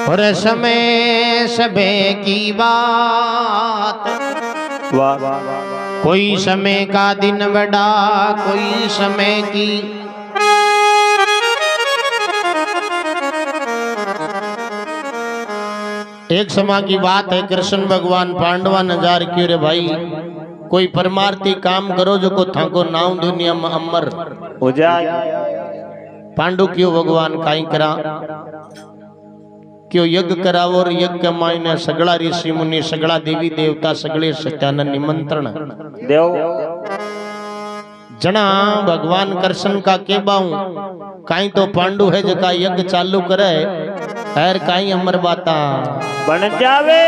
और समय सबे की बात, कोई समय का दिन बड़ा, कोई समय की एक समय की बात है। कृष्ण भगवान पांडवा ने जार क्यों रे भाई, कोई परमार्थी काम करो जो को थाको नाम दुनिया में अमर हो जाए। पांडु क्यों भगवान काई करा, क्यों यज्ञ करावो और यज्ञ के मायने सगला ऋषि मुनि, सगला देवी देवता, सगले सत्यानंद निमंत्रण देव। जना भगवान कृष्ण का के बाऊ काई तो पांडु है जका यज्ञ चालू करे, और काई अमर बाता बन जावे।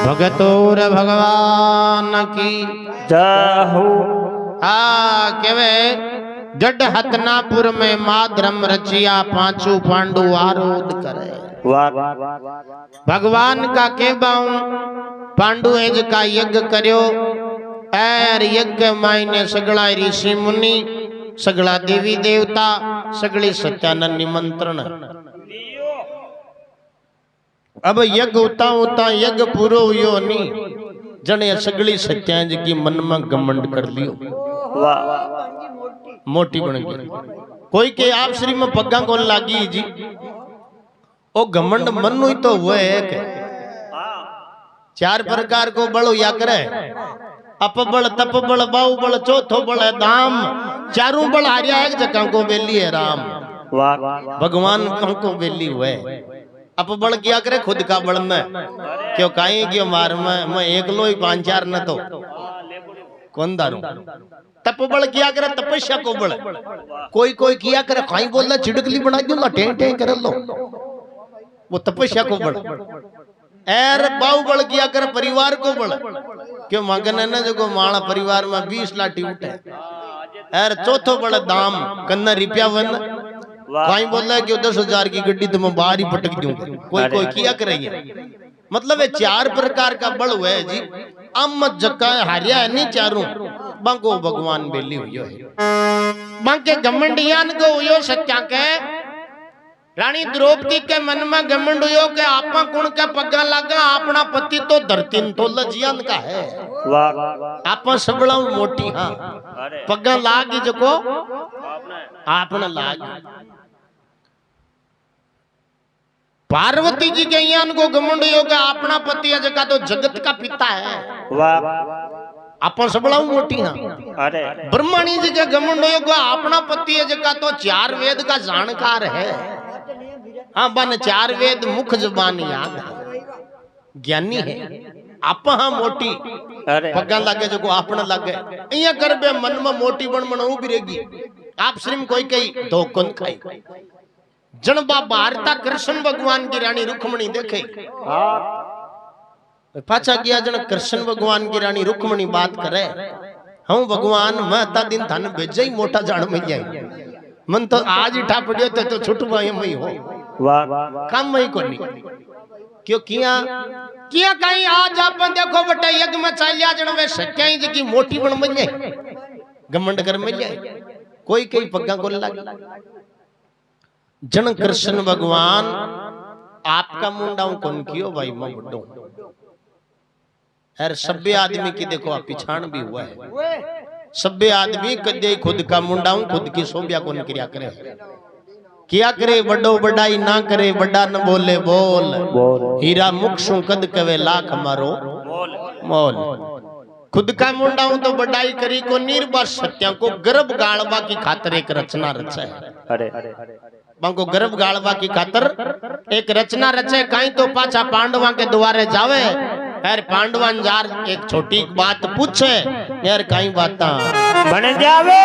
भगतोर भगवान की जय। केवे जड हतनापुर में माधरम रचिया, पांचू पांडु आरोध करे। भगवान का के बाऊ पांडु एज का यज्ञ करियो, एर यज्ञ मायने सगला ऋषि मुनि, सगला देवी देवता, सगली सत्यानंद निमंत्रण। अब यज्ञ उता उता यज्ञ पूरो हुयो नी, जने सगली सत्यांज की मन में घमंड कर लियो, मोटी बन गई। कोई के आप श्री में पग्गा को लागी जी, ओ घमंड मन ही तो हुए है के चार प्रकार को बल या करे, अप बल, तप बल, बाहु बल, चौथो बल है धाम। चारों बल हारिया एक जगह को बेली है राम। भगवान को बेली हुए अप बल किया करे खुद का बल में, क्यों काई क्यों मार में मैं एक लो ही पांच चार न तो कौन दारू। तप बल किया करे तपस्या को बल, कोई कोई किया करे काई बोलना चिड़कली बना दो ला टें टें कर लो, वो तपस्या को बल। एर बाहु बल किया करे परिवार को बल, क्यों मगन न जो माणा परिवार में 20 लाठी उठे। एर चौथो बल दाम, कन्ना रुपया वन कहीं बोल रहा है कि 10,000 की गड्डी तो मैं बाहर ही पटक दूंगा। कोई कोई किया करेंगे, मतलब ये चार प्रकार का बल हुआ है जी। अम जक्का हारिया है नहीं चारों, बांको भगवान बेली हुई है। बांके घमंडियान को हुयो सत्या के रानी द्रौपदी के मन में घमंड हुयो के आपा कुण के पग्गा लगा, अपना पति तो धरतीन तो लजियान का है, आपा सबला मोटी। हाँ पग्गा लागी जो को आपने लागी। पार्वती जी के यान को घमंड होगा, अपना पति अजका तो जगत का पिता है। आपन सबलाऊ मोटी हाँ अरे ब्रह्मणी जी के घमंड होगा अपना पति है जका तो 4 वेद का जानकार है। हाँ बन 4 वेद मुख जुबान याद ज्ञानी है। आप हाँ मोटी पगा लगे जो आपने लगे इं कर बे मन में मोटी बन मन भी रहेगी। आप श्रीम कोई कई धोकन खाई जनबा भारता कृष्ण भगवान की रानी रुक्मणी देखे पाछा गया जन कृष्ण भगवान की रानी रुक्मणी बात करे हम भगवान मैं ता दिन धन भेजा ही मोटा जान में जाए मन तो आज ही ठापड़ियो तो छुटवा मई हो काम मई को नहीं क्यों किया किया कहीं आज अपन देखो बटा यज्ञ में चालिया जन वे सच्चाई जी की मोटी बन बन जाए घमंड कर मिल जाए कोई कई पग्गा को लगे जन कृष्ण भगवान आपका मुंडा कौन कियो भाई मैं बुड्ढो यार सभ्य आदमी की देखो आप पिछाण भी हुआ है। सभ्य आदमी कदे खुद का मुंडा खुद की सोबिया को क्रिया करे किया करे बड़ो बड़ाई ना करे बड़ा न बोले बोल हीरा मुख सु कद कवे लाख मारो मोल खुद का मुंडा तो बड़ाई करी को निर्भर सत्या को गर्भ गाड़वा की खातर एक रचना रचा है। को गर्भ गाड़वा की खातर एक रचना रचे कहीं तो पाछा पांडवा के द्वारे जावे यार पांडवान जार एक छोटी बात पूछे यार कहीं बात बन जावे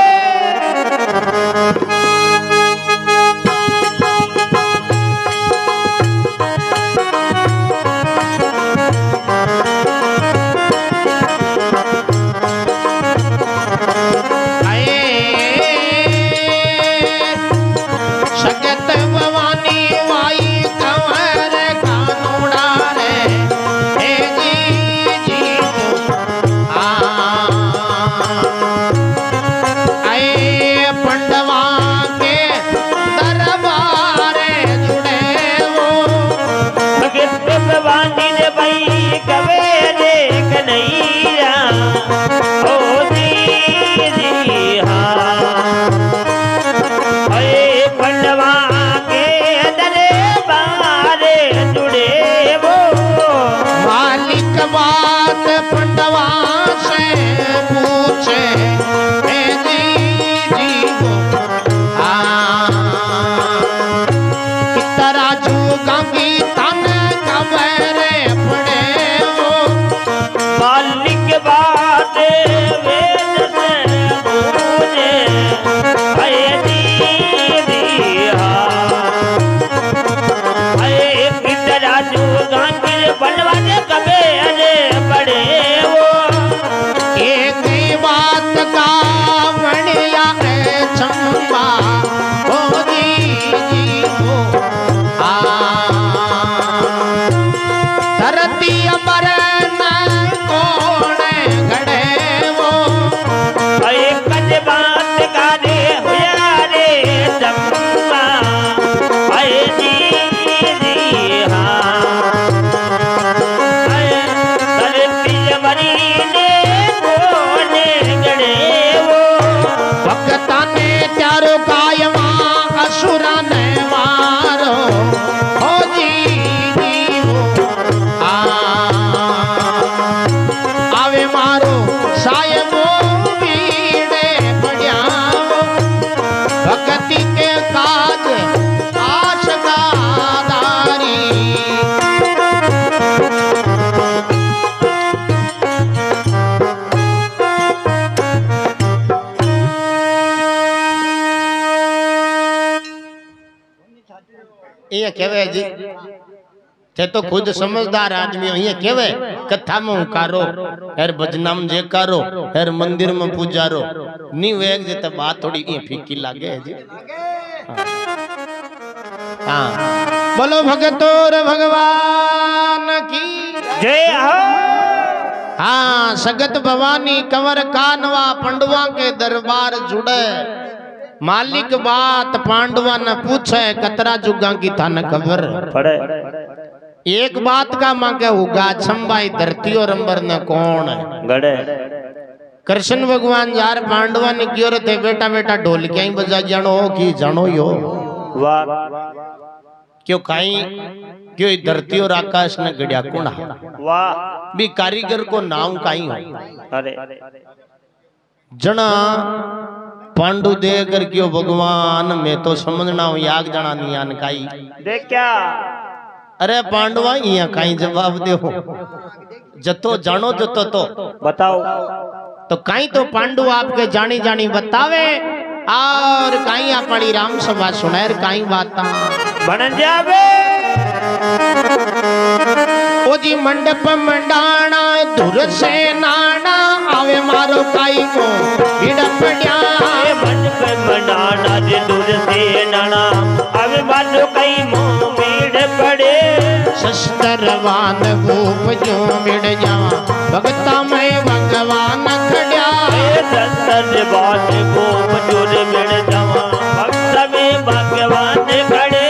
केवे जी थे तो खुद समझदार आदमी ये केवे कथा में उकारो हर भजनाम जे करो हर मंदिर में पूजारो नी वेग जे तो बात थोड़ी ये फीकी लागे जी। हाँ बोलो भगतोर भगवान की जय हो। हाँ सगत भवानी कंवर कानवा पंडवा के दरबार जुड़े मालिक बात पांडवा न पूछे कतरा जुगा की थान खबर पड़े एक बात का मांगे उगा छम्बाई धरती और अंबर न कौन गड़े कृष्ण भगवान यार पांडवा ने क्यों थे बेटा बेटा ढोल क्या ही बजा जानो की जानो यो वाह क्यों खाई क्यों धरती और आकाश ने गड़िया कुणा वाह भी कारीगर को नाम काई हो। अरे जना पांडु दे कर क्यों भगवान मैं तो समझना हूं याग जना नियान काई देख क्या। अरे पांडवा यहाँ काई जवाब दे हो जतो जानो जतो तो बताओ। तो काई तो पांडु आपके जानी जानी बतावे और काई अपनी राम सभा सुनेर काई बात बन जावे। ओ जी मंडप मंडाना दूर से नाना आवे मारो काई को बिड़पड़िया मंडप मंडाना जे दूर से नाना आवे मारो काई मो बिड़ पड़े शस्त्रवान भूप जो बिड़ जावा भगता में भगवान खड़िया शस्त्रवान भूप जो बिड़ जावा भगता में भगवान खड़े।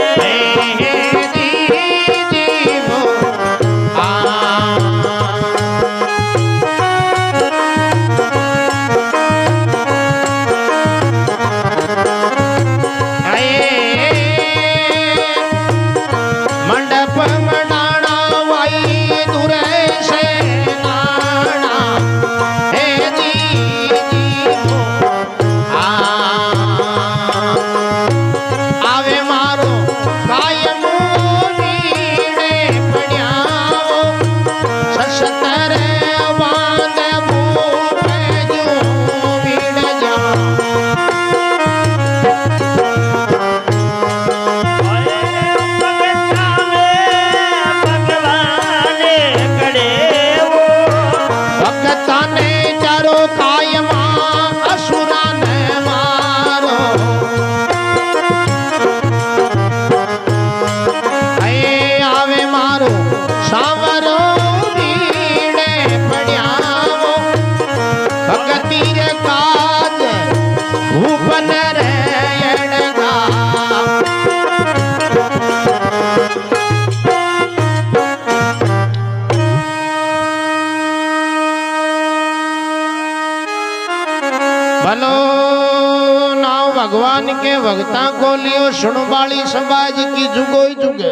भलो नाव भगवान के भक्ता को लियो सुनवाली समाज की जुगो ही जुगे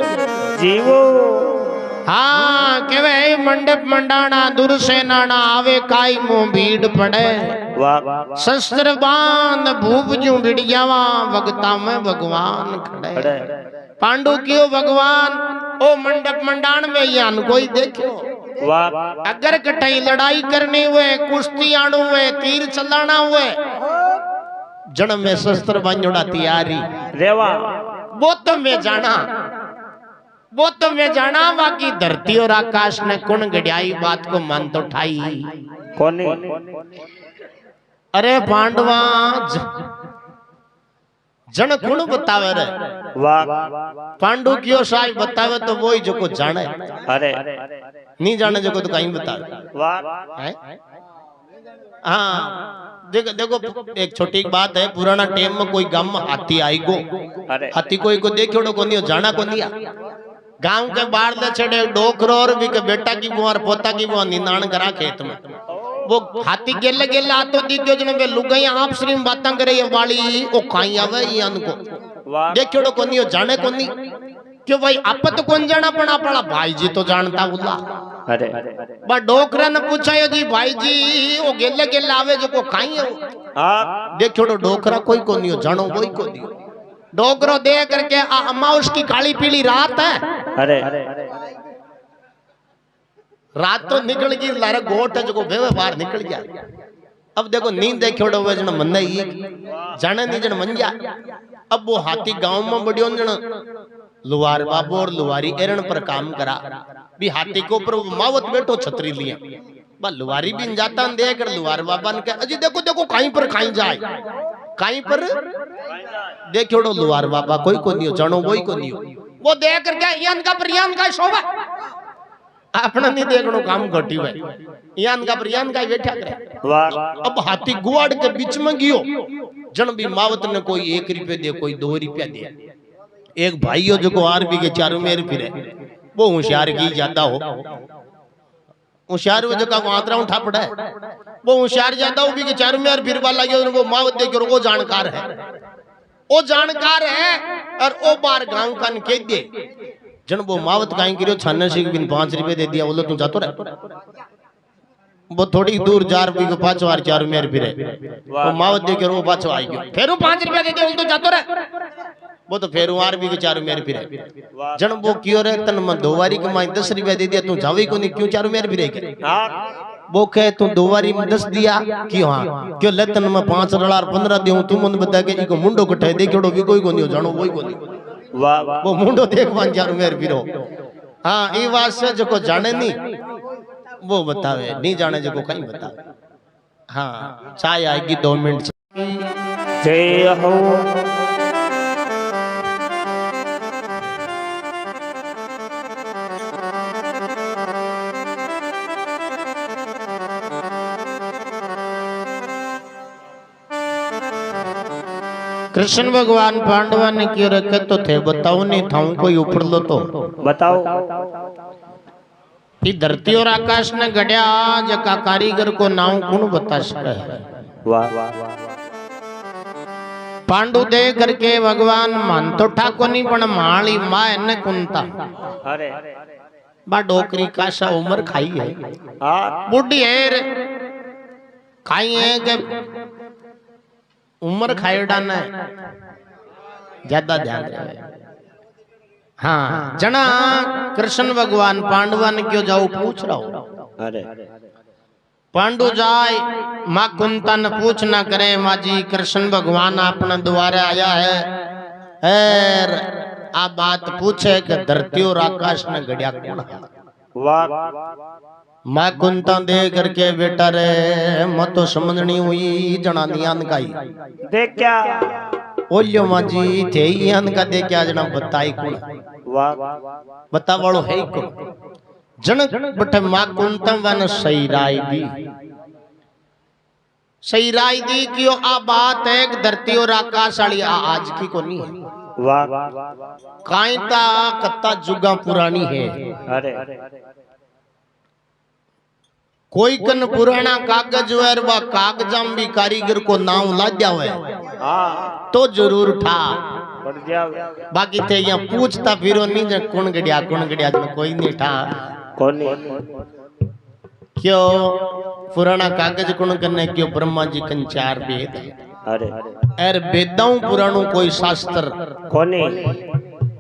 जीवो। हाँ केवे मंडप मंडाना दूर से नाना आवे काई मुंह भीड़ पड़े शस्त्र बांध भूप जू भिड़ जावा भगता में भगवान खड़े। पांडु क्यों भगवान ओ मंडप मंडान में यान कोई देखो अगर कटाई लड़ाई करनी हुए कुश्ती आड़ू हुए तीर चलाना हुए जन्म में शस्त्र बांधोड़ा तैयारी रेवा वो तो मैं जाना बाकी धरती और आकाश ने कौन गड़ियाई बात को मन तो ठाई कौन। अरे पांडवा जन कौन बतावे रे पांडु क्यों साई बतावे तो वो ही जो को जाने। अरे नहीं जाने जो को तो कहीं बतावे। हाँ देखो देखो एक छोटी बात है पुराना टाइम में कोई गांव में हाथी आई गो हाथी कोई को देखो को नहीं जाना को नहीं गांव के बाहर ले छड़े डोकरो और भी के बेटा की बुआर पोता की बुआ निनाण करा खेत में वो हाथी गेले गेले आतो दिखो जने बे लुगाई आप श्री बातां करे ये वाली ओ खाई आवे यान को देखो को नहीं जाने को नहीं क्यों भाई आप तो कौन जाना पड़ा पड़ा भाई जी तो जानता उला। अरे बा डोकरा ने पूछा जी भाई जी वो गेले गेले आवे जो को खाई है हां देखो डोकरा कोई को नहीं जानो कोई को नहीं डोकरो दे करके अमाउस की काली पीली रात है। अरे रात तो निकल गई लारे गोट है जो बेवे बाहर निकल गया। अब देखो नींद देखो डोवे जन मन ही जाने नहीं जन मन जा। अब वो हाथी गांव में बढ़ियो जन लुवार बाबू और लुवारी एरण पर काम करा भी हाथी को ऊपर मावत बैठो छतरी लिया बा लुवारी भी जाता देख कर लुवार बाबा ने कहा अजी देखो देखो कहीं पर खाई जाए कहीं पर देखो लुवार बाबा कोई को नहीं जानो वही को नहीं वो देख कर क्या यान का प्रियान का शोभा अपना नहीं देखनो काम घटी हुए यान का प्रियान का बैठा करे। अब हाथी गुआड़ के बीच में गियो जन भी मावत ने कोई 1 रुपये दे कोई 2 रुपया दे एक भाई हो जो को आरबी के चारों मेर फिरे वो होशियार की ज्यादा हो होशियार जो का आंतरा उठा पड़ा है वो होशियार ज्यादा हो भी के चारों मेर फिर वाला वो मावत दे वो जानकार है और ओ बार गांव का कह दे जन वो मावत काई करियो छाने से बिन 5 रुपए दे दिया बोलो तू जातो रह वो थोड़ी दूर 4 रुपए को 5 बार 4 मेर फिरे वो मावत दे के वो पाछो आई गयो फिर 5 रुपया दे दिया बोलो तू जातो रह वो तो फिर 8 रुपए को 4 मेर फिरे जन वो क्यों रे तन में 2 बारी कमाई 10 रुपया दे दिया तू जावे को नहीं क्यों 4 मेर फिरे के वो कहे तू 2 बारी में 10 दिया क्यों हां क्यों ले तन में 5 रला 15 देऊं तू मन बता के इको मुंडो कठे दे केड़ो भी कोई को नहीं जानो कोई को नहीं वाह वो मुंडो देख 5 4 मेर फिरो हां ई बात से जो जाने नहीं वो बतावे नहीं जाने जो कहीं बतावे हाँ चाय आएगी 2 मिनट जय हो कृष्ण भगवान पांडवा ने क्यों रखे तो थे बताओ नहीं था कोई ऊपर लो तो बताओ कि धरती और आकाश ने गढ़िया जका कारीगर को नाम कौन बता सके वाह पांडु दे करके भगवान मान तो ठाको नहीं पण माली मां ने कुंता अरे बा डोकरी काशा उम्र खाई है हां बुढ़ी है खाई है के उम्र खाईड़ा ने ज्यादा ध्यान रहे हाँ जना कृष्ण भगवान पांडवा ने क्यों जाओ पूछ रहा हूं अरे पांडु जाए माँ कुंता ने पूछ ना करे माँ जी कृष्ण भगवान अपने द्वारे आया है एर आ बात पूछे कि धरती और आकाश ने गढ़िया कौन है वाह माँ कुंता दे करके बेटा रे मैं तो समझनी हुई जना नियान काई देख क्या ओलियो माँ जी थे यान का दे क्या जना बताई कौन वाह बता वालो है कौन जन बटे माँ कुंता वन सही राय दी कि आ बात है धरती और आकाश वाली आज की को नहीं है वाह काईता कत्ता जुगा पुरानी है अरे कोई कन पुराना कागज है बा कागजाम भी कारीगर को नाम ला जावे हाँ तो जरूर था बढ़ जाओ बाकी थे यहाँ पूछता फिरो नहीं जन कौन गड़िया जन कोई नहीं था कौन क्यों पुराना कागज कौन करने क्यों ब्रह्मा जी कन 4 वेद अरे एर वेदाऊ पुराणु कोई शास्त्र कौन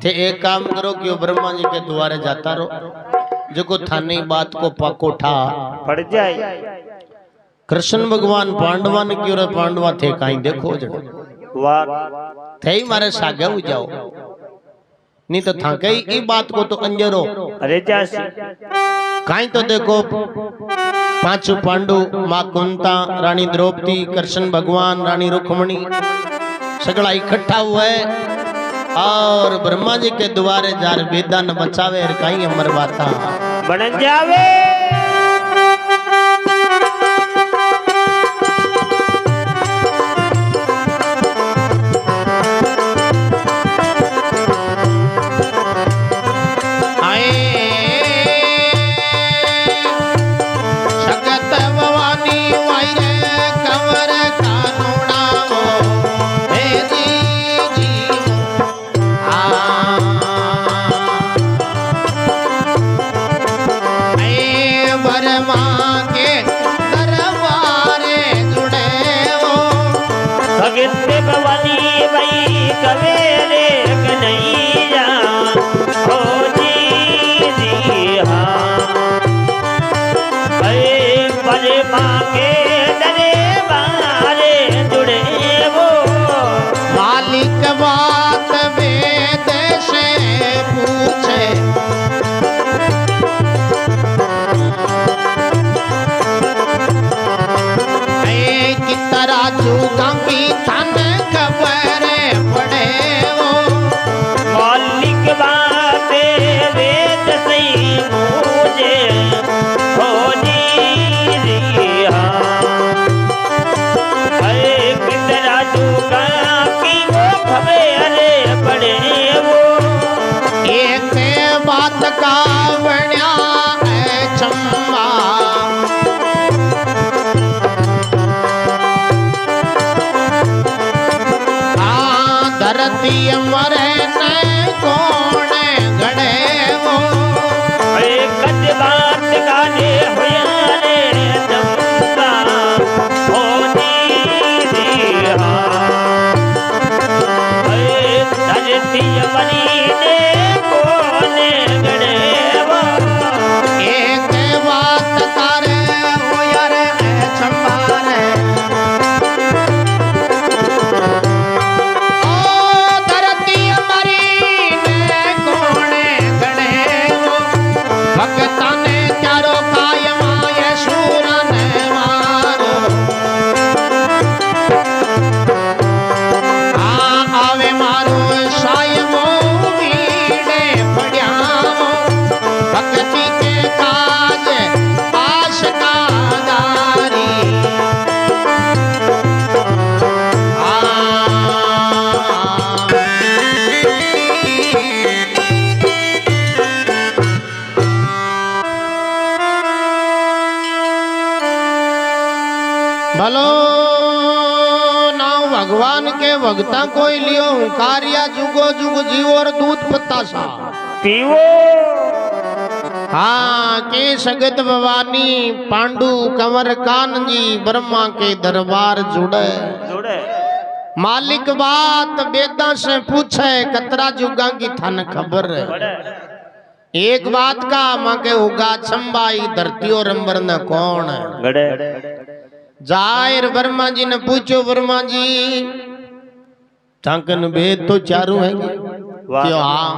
थे एक काम करो क्यों ब्रह्मा जी के द्वारे जाता रहो जो को थाने बात को पाको ठा पड़ जाए कृष्ण भगवान पांडवा ने क्यों रे पांडवा थे कहीं देखो जड़ वाह थे ही मारे सागे हो जाओ नहीं तो था कई ई बात को तो अंजरो अरे जासी कहीं तो देखो 5 पांडु माँ कुंता रानी द्रौपदी कृष्ण भगवान रानी रुक्मणी सगड़ा इकट्ठा हुआ है और ब्रह्मा जी के द्वारे जार वेदा न बचावे और कहीं अमर बाता बन जावे मरे न कौन गड़े भलो नाव भगवान के भगता कोई लियो कार्या जुगो जुग जीव और दूध पत्तासा पीवो। हाँ के सगत भवानी पांडु कंवर कान जी ब्रह्मा के दरबार जुड़े जुड़े मालिक बात वेदा से पूछे कतरा जुगा की थन खबर है। बड़े एक बात का माँ के उगा छम्बाई धरती और अंबर न कौन है। गड़े जाहिर वर्मा जी ने पूछो वर्मा जी टांकन भेद तो चारों है क्यों? हाँ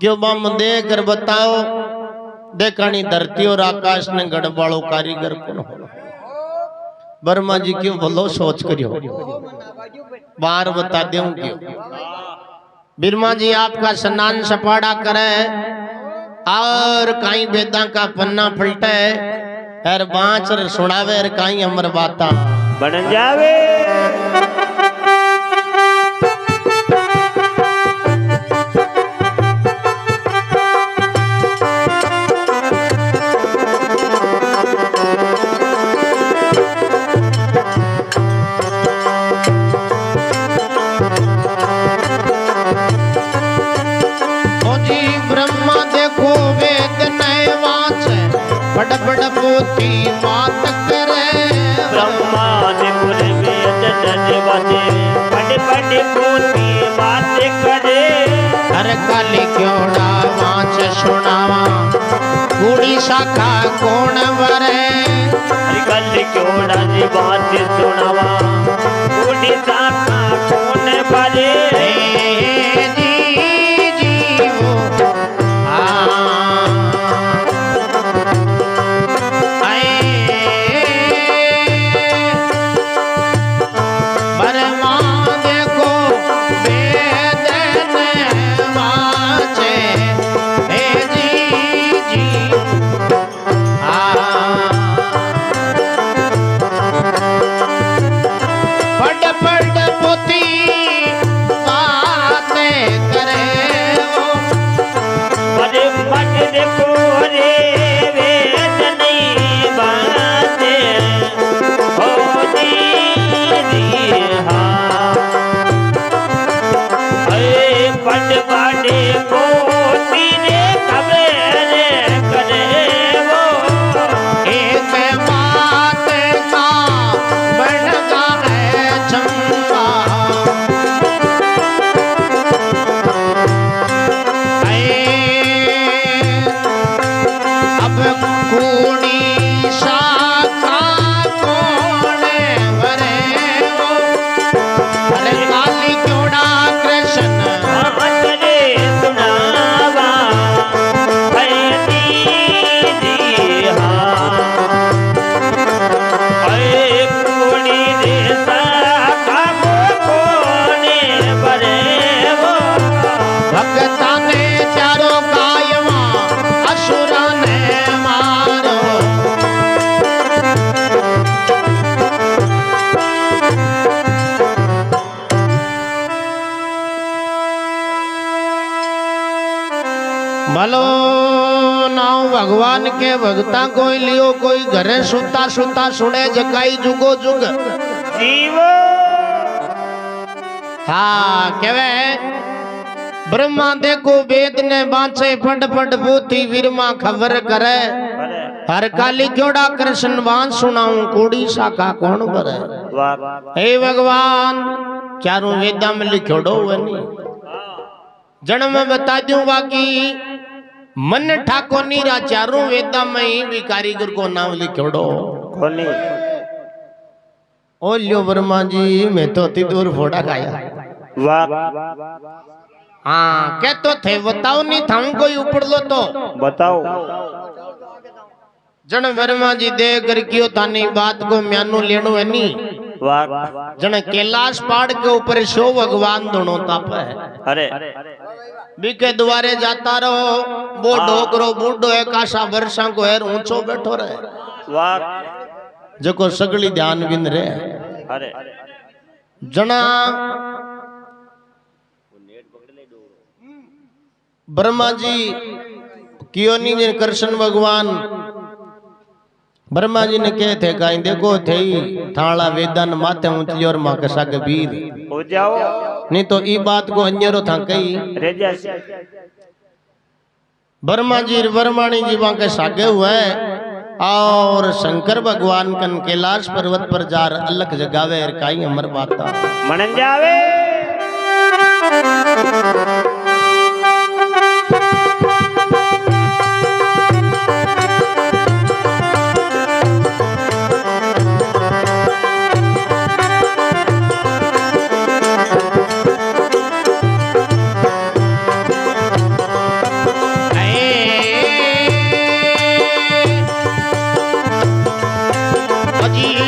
क्यों बम दे कर बताओ देखानी धरती और आकाश ने गड़बाड़ो कारीगर कौन हो? वर्मा जी क्यों बोलो सोच करियो बार बता दूं क्यों? बिरमा जी आपका स्नान सपाड़ा करे और कहीं वेदा का पन्ना पलटे हर बाँच सुनावे हर कहीं अमर बाता बन जावे। बड़ बड़ पोती बात करे ब्रह्मा ने कुल वेद बाजे बड़े बड़े पोती बात करे। हर काली क्योड़ा वाच सुनावा कूड़ी शाखा कौन बरे। हर काली क्योड़ा जी बात सुनावा कूड़ी शाखा कौन बरे। भलो नाव भगवान के भगता कोई लियो कोई घरे सुता सुता सुने जकाई जुगो जुग जीव। हाँ केवे ब्रह्मा देखो वेद ने बांचे फट फट पोथी विरमा खबर करे। हर काली क्योड़ा कृष्ण बांस सुनाऊं कूड़ी शाखा कौन बरे। हे भगवान चारों वेदा में लिखोड़ो वनी जन्म में बता दूं बाकी मन ठाको नीरा चारों वेदा में ही भी कारीगर को नाम लिखोड़ो कोनी। ओ लियो वर्मा जी मैं तो अति दूर फोड़ा खाया। वाह हाँ क्या तो थे बताओ नहीं था कोई ऊपर लो तो बताओ। जन वर्मा जी दे कर कियो तानी बात को म्यानो लेनो है नी। वाह जन कैलाश पहाड़ के ऊपर शो भगवान दोनों ताप है। अरे बीके द्वारे जाता रहो वो डोकरो बूढ़ो है काशा वर्षा को है ऊंचो बैठो रहे। वाह जको सगली ध्यान बिन रे। अरे जना ब्रह्मा जी कियो नी कृष्ण भगवान ब्रह्मा जी ने कहे थे कहीं देखो थे थाला वेदन माथे ऊंची और माँ के सागे वीर हो जाओ नहीं तो ई बात को अंजरो था कही रेजा ब्रह्मा जी वर्माणी जी वहां के सागे हुए और शंकर भगवान कन कैलाश पर्वत पर जार अलग जगावे काई अमर बात मनन जावे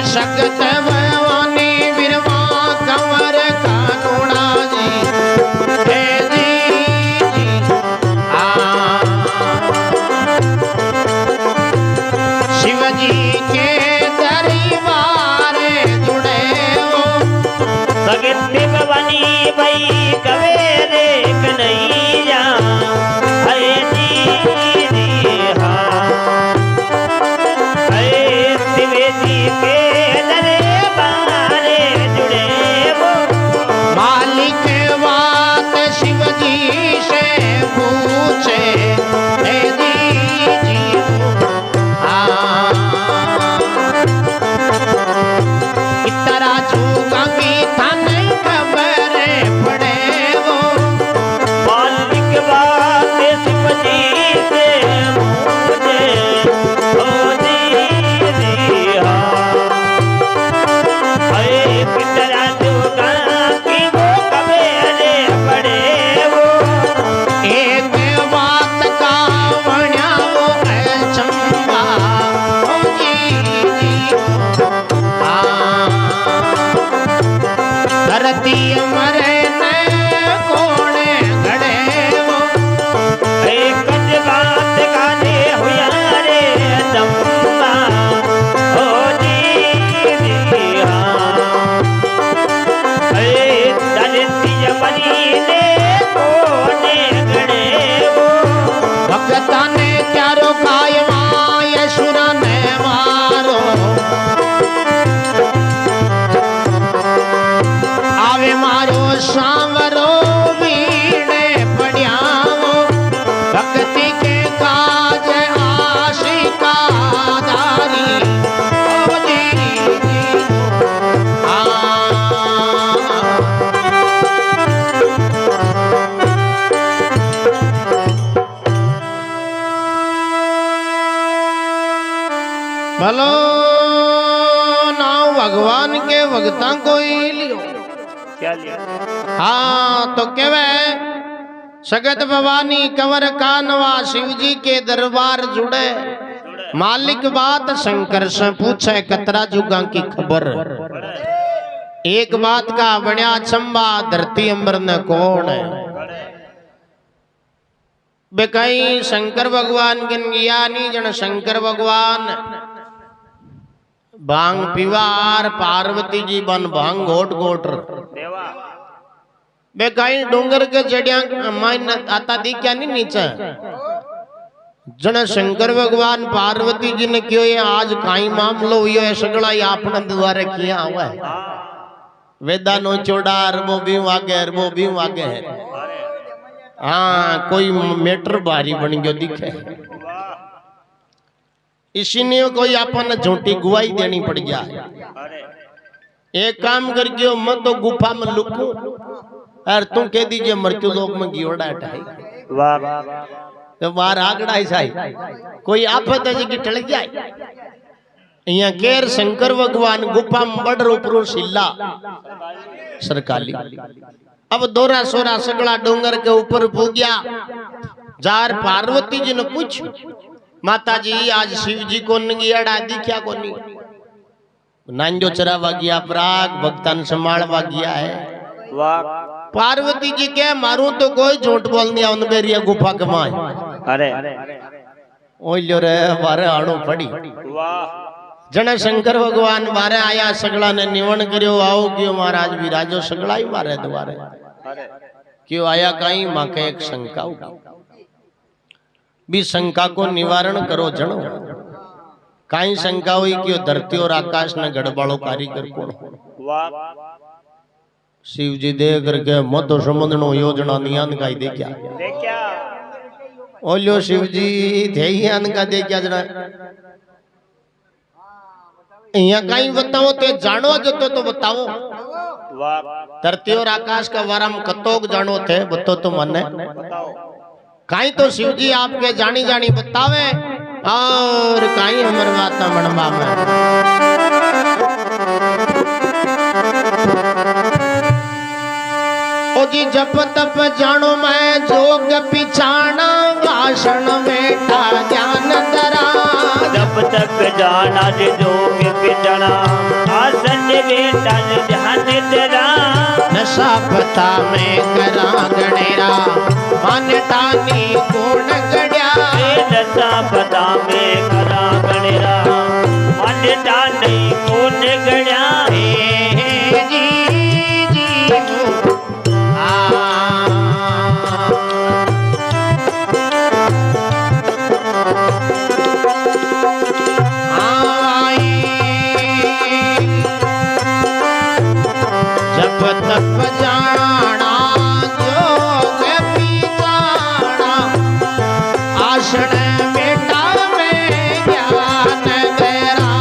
सगत भवानी बिरवा कंवर कानूड़ा जी हे जी शिव जी के दरबार जुड़े हो सगत भवानी भाई कवे रे कन्हैया हे जी हाँ हे शिव जी के शिव जी से पूछे हे जी इतना झूका की था नहीं खबर पड़े वो मालिक बात शिव जी से पूछे ओ जी हाँ अरे कितना झूका की वो कबेरे पड़े वो एक बात का बना वो चंबा ओ जी धरती मरे न कोने घड़े वो एक बात गाने हुआ रे चंबा ओ जी हाँ धरती मरी ने कोने घड़े वो भगता ने चारों कायमा यशुर ने मारो आवे मारो सांवरो वीणे पड़ियावो भक्ति के काज आशिका दारी ओ जी भलो नाव भगवान के भक्ता को ही लियो क्या लिया हाँ तो केवे सगत भवानी कंवर कानवा शिव जी के दरबार जुड़े मालिक बात शंकर से पूछे कतरा जुगा की खबर एक बात का बण्या चंबा धरती अंबर न कौन है बेकई शंकर भगवान गन ज्ञानी जन शंकर भगवान भांग पीवार पार्वती जी बन भांग घोट घोट देवा बेकई डोंगर के जड़िया माइन आता दिख्या नहीं नीचे जन शंकर भगवान पार्वती जी ने क्यों ये आज काई मामलो हुई है सगड़ा ये आपने द्वारे किया हुआ है वेदा नो चोड़ा अरबो भी वागे है हाँ कोई मेटर भारी बन गयो दिखे इसी ने कोई अपन झूठी गुवाही देनी पड़ गया एक काम कर गयो मैं तो गुफा में लुकू और तू कह दीजिए मृत्यु लोक में गियोड़ा हटाई तो बाहर आगड़ा ही कोई आफत है जी टल जाए यहाँ केर शंकर भगवान गुफा में बड़ ऊपरों सिल्ला सरकाली अब दोरा सोरा सगड़ा डोंगर के ऊपर पूग्या जार पार्वती जी ने पूछ माता जी आज शिव जी को नगियाड़ा दिख्या को नहीं नांजो चरावा गया प्राग भक्तन संभालवा गया है पार्वती जी के मारू तो कोई झूठ बोल दिया उन बेरिया गुफा के माय अरे ओइलो रे बारे आड़ो पड़ी जने शंकर भगवान मारे आया सगड़ा ने निवण करियो आओ क्यों महाराज भी राजो सगड़ा ही मारे द्वारे क्यों आया कहीं मां के एक शंका भी शंका को निवारण करो जनो काई शंका हुई कि वो धरती और आकाश ने गड़बाड़ो कारीगर कौन हो। वाह शिव जी दे करके मत समझनो योजना नियान का दे क्या देखा ओलो शिव जी थे यान का दे क्या जना यहाँ कहीं बताओ ते जानो जतो तो बताओ। वाह धरती और आकाश का वाराम कतोक जानो थे बतो तो मने बताओ कहीं तो शिव जी आपके जानी जानी बतावे और कहीं हमर बात मनवा में ओ जी जप तप जानो मैं जोग पिछाना भाषण बेटा ज्ञान दरा जब तक जाना जे जोग पिछड़ा आसन बेटा ध्यान तेरा नशा पता में करा गणेरा मन टानी कोण गड़िया नशा पता में करा गणेरा मन टानी कोण गड़िया जी जब तप जाना जोग पिछाना आसन बेटा में ज्ञान गहरा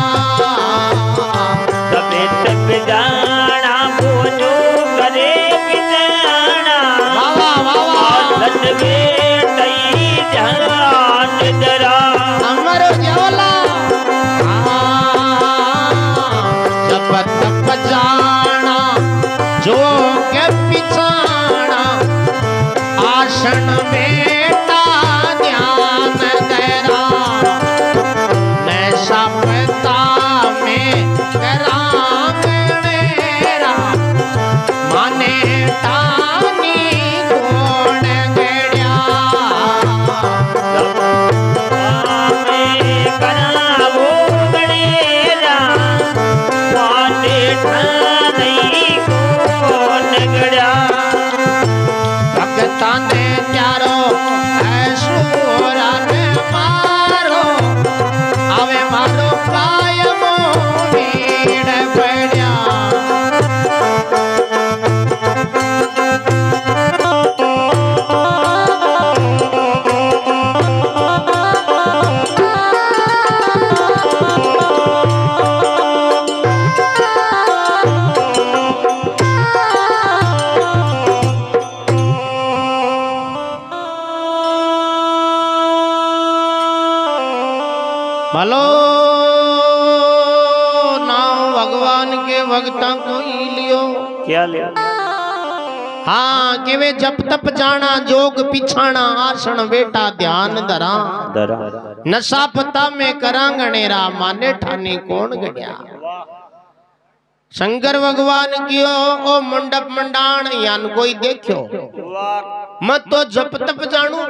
तबे तब जाना बोझो करे पिछाना आसन बेटा ध्यान तेरा अमर ज्वाला जब तप जाना जोग पिछाना आसन बेटा ध्यान गहरा नैसा पता में करा गणेरा माने टानी कोण गड़िया करावो गणेरा पाटे ठानी कोण गड़िया भगता ने त्यारो ऐसुरा ने मारो आवे मारो कायमो नीड़ पड़िया भलो नाम भगवान के भक्ता को ही लियो क्या लिया हाँ के वे जप तप जाना जोग पिछाना आसन बेटा ध्यान धरा दरा नशा पता में करा गणेरा माने ठानी कौन गड़िया शंकर भगवान की ओ मंडप मंडाण यान कोई देखो मत तो जप तप जानू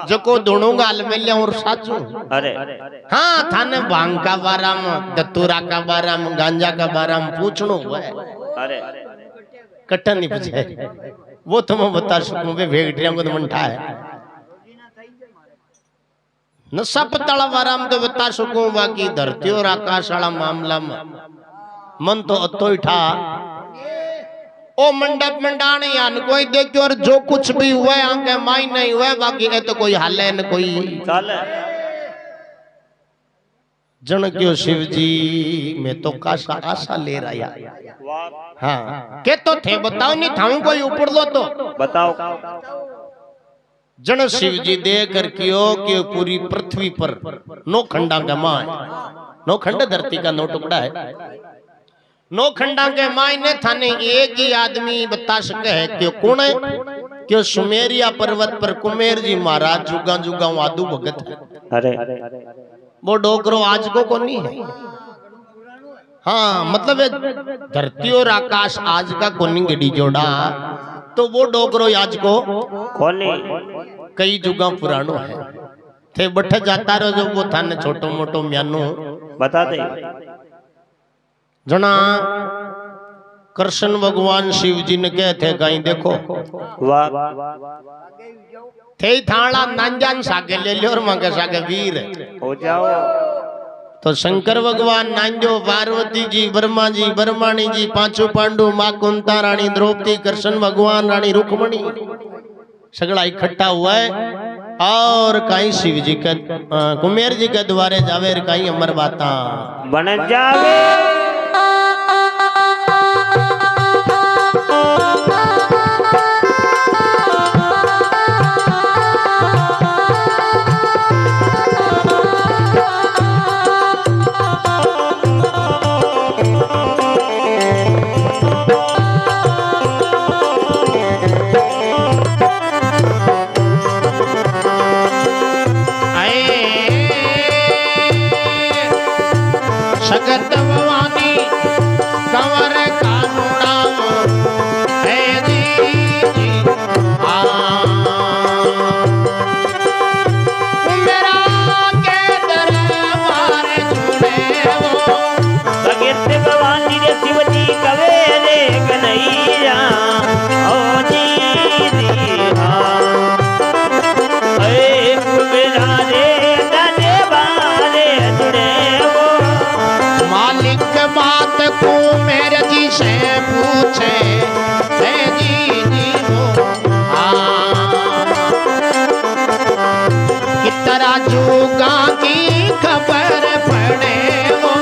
जको दोनों गाल में लिया और साचू अरे हाँ थाने भांग का बाराम दत्तूरा का बाराम गांजा का बाराम पूछनो हुआ है अरे कट्टन नहीं पूछे वो तो मैं बता सकूं वे भेगटिया को तो मंठा है नशा पताला बाराम तो बता सकूं बाकी धरती और आकाश वाला मामला में मन तो अतो ही ठा ओ मंडप मंडाने यान कोई देखो और जो कुछ भी हुआ है आंके माई नहीं हुआ बाकी है तो कोई हाल है न कोई चल जन क्यों शिव जी मैं तो कासा आशा ले रहा हाँ के तो थे बताओ नहीं थाऊ कोई ऊपर लो तो बताओ जन शिव जी दे कर कियो कि पूरी पृथ्वी पर नौ खंडा का माँ नौ खंड धरती का नौ टुकड़ा है नौ खंडा के मायने थाने एक ही आदमी बता सके है कि कौन है कि सुमेरिया पर्वत पर कुमेर जी महाराज जुगा जुगा वादू भगत है अरे वो डोकरो आज को कौन नहीं है हाँ मतलब धरती और आकाश आज का कोनी गड़ी जोड़ा तो वो डोकरो आज को खोली कई जुगा पुरानो है थे बैठे जाता रहो जो वो थाने छोटो मोटो म्यानो बता दे जना कृष्ण भगवान शिव जी ने कहे थे कहीं देखो वाह थे थाला नांजान सागे ले लियो और मांगे सागे वीर हो जाओ तो शंकर भगवान नांजो पार्वती जी ब्रह्मा जी ब्रह्माणी जी पांचों पांडु माँ कुंता रानी द्रौपदी कृष्ण भगवान रानी रुक्मणी सगड़ा इकट्ठा हुआ है और कहीं शिव जी के कुमेर जी के द्वारे जावे कहीं अमर बाता बन जावे सगत भवानी कंवर कानूड़ा है जी मेरा के दरबार जुड़े वो सगत भवानी रे शिव जी कवे रे कन्हैया ओ जी हाँ मेरा रे दादे बारे जुड़े वो मालिक बात को मेरे जी से पूछे है जी वो कितना जोगा की खबर पड़े वो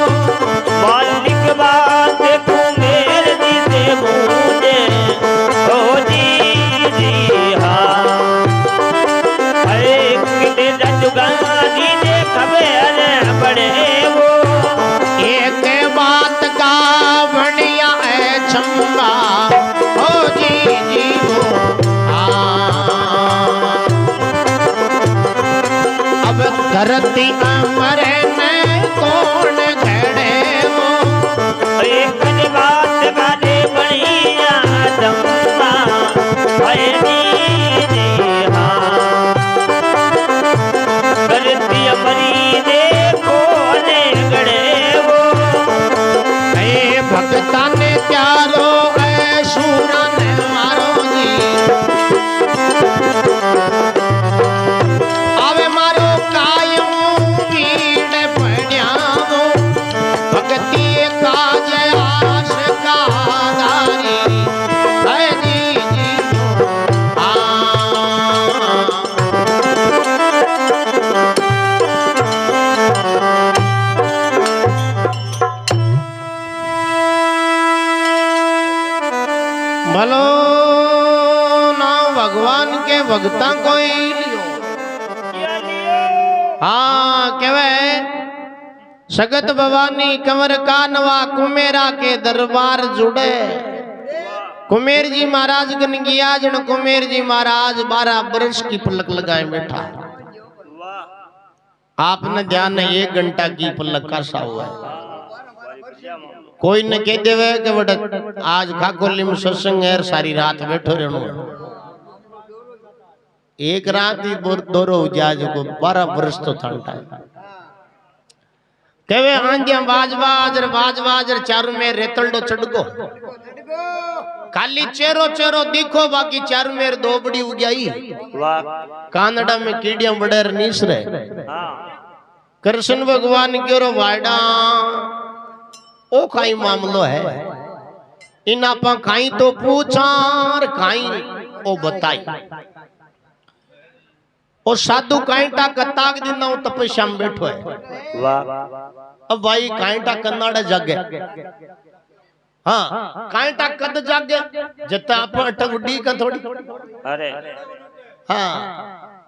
मालिक बात को मेरे जी से पूछे ओ जी हाँ अरे कितने जुगा जी ने खबर पड़े वो एक बात का बढ़िया है चंबा ओ जी वो अब धरती अमर में कौन घड़े वो एक बात का दे बढ़िया चंबा अरे जी हाँ धरती अमरी दे कौन गड़े वो भगता ने प्यारो है सूरा ने मारो जी आवे मारो कायम पीड़ पड़िया वो भगती का जयास का दारी है जी भलो ना भगवान के भगता कोई लियो हाँ केवे सगत भवानी कंवर कानवा कुमेरा के दरबार जुड़े कुमेर जी महाराज गन गया जन कुमेर जी महाराज 12 वर्ष की पलक लगाए बैठा आपने ध्यान है 1 घंटा की पलक का सा हुआ है कोई न कह देवे कि बट आज खाकोली में सत्संग है सारी रात बैठो रहनो एक रात ही दोरो जाज को 12 वर्ष तो ठंडा कहवे आंधिया बाज चारों में रेतलडो चढ़गो खाली चेरो चेरो दिखो बाकी चारों में दोबड़ी उगाई कानड़ा में कीड़िया बड़ेर नीस रहे कृष्ण भगवान की ओर वाड़ा ओ काई मामलो है इन आपा खाई तो पूछा और खाई ओ बताई ओ साधु काईटा कताक दिन ना तपस्या में बैठो है अब भाई काईटा कन्नाड़ा जागे हाँ काईटा कद जागे जता आप अटक का थोड़ी अरे हाँ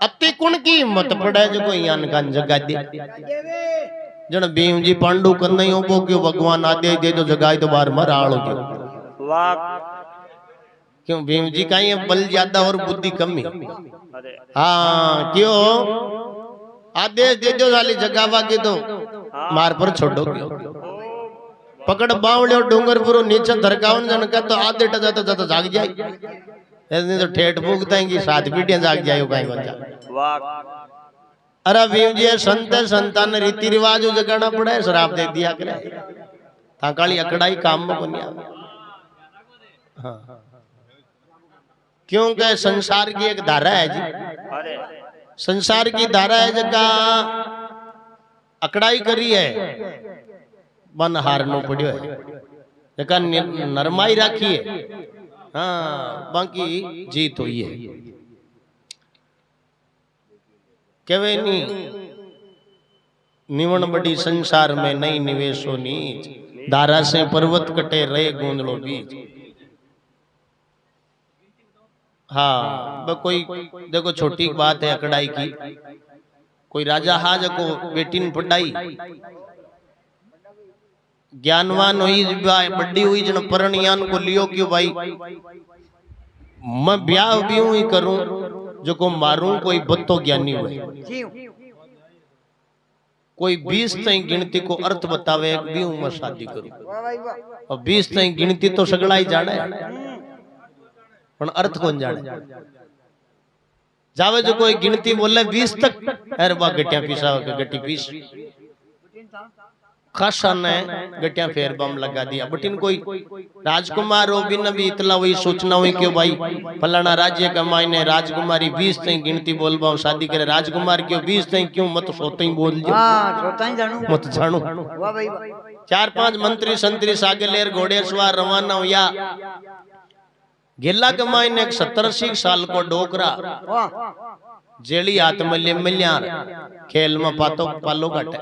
अति कुण की हिम्मत पड़े जो कोई यान का जगा दे जन भीम जी पांडु कन्नई ओबो क्यों भगवान आदे दे जो जगाई तो बार मर आड़ो क्यों वाह क्यों भीम जी का ये बल ज्यादा और बुद्धि कमी हाँ क्यों आदेश दे दो साली जगावा के तो मार पर छोड़ो क्यों पकड़ बावड़े डोंगर पुरो नीचे धरकावन जन का तो आधे टजा तो जाग जाए ऐसे तो ठेठ फूकता है कि 7 पीढ़ियां जाग जाए कहीं बच्चा वाह अरे भीम जी संत संतान रीति रिवाज जगाना पड़ा है शराब दे दिया करे ताकाली अकड़ाई काम में बनिया हाँ क्योंकि संसार की एक धारा है जी संसार की धारा है जगह अकड़ाई करी है बन हारनो पड़ियो है जका नरमाई राखी है हाँ बाकी जीत हुई है केवे नी निवण बड़ी संसार में नहीं निवेशो नीच दारा से पर्वत कटे रहे गूंदलो बीज। हाँ कोई देखो छोटी बात है अकड़ाई की कोई राजा हाज को बेटी ने पढ़ाई ज्ञानवान हुई बड़ी हुई जन परनियान को लियो क्यों भाई मैं ब्याह भी ही करूं जो को मारूं कोई बत्तो ज्ञानी हुए कोई 20 तई गिनती को अर्थ बतावे भी हूं मैं शादी करूं और 20 तई गिनती तो सगड़ा ही जाने पण अर्थ कौन जाने जावे जो कोई गिनती बोले 20 तक अरे बा गटिया पीसा गटी पीस खासा ने गटिया फेर बम लगा दिया बटिन कोई राजकुमार हो बिन भी इतला वही सोचना हुई क्यों भाई फलाना राज्य का मायने राजकुमारी 20 तई गिनती बोलबा शादी करे राजकुमार क्यों 20 तई क्यों मत सोते ही बोल जो हां सोता ही जानू मत जानू वाह भाई 4-5 मंत्री संतरी सागे लेर घोड़े सवार रवाना हुआ गिल्ला के मायने एक 70-80 साल को डोकरा जेली हाथ में ले मिल्यार खेल में पातो पालो काटे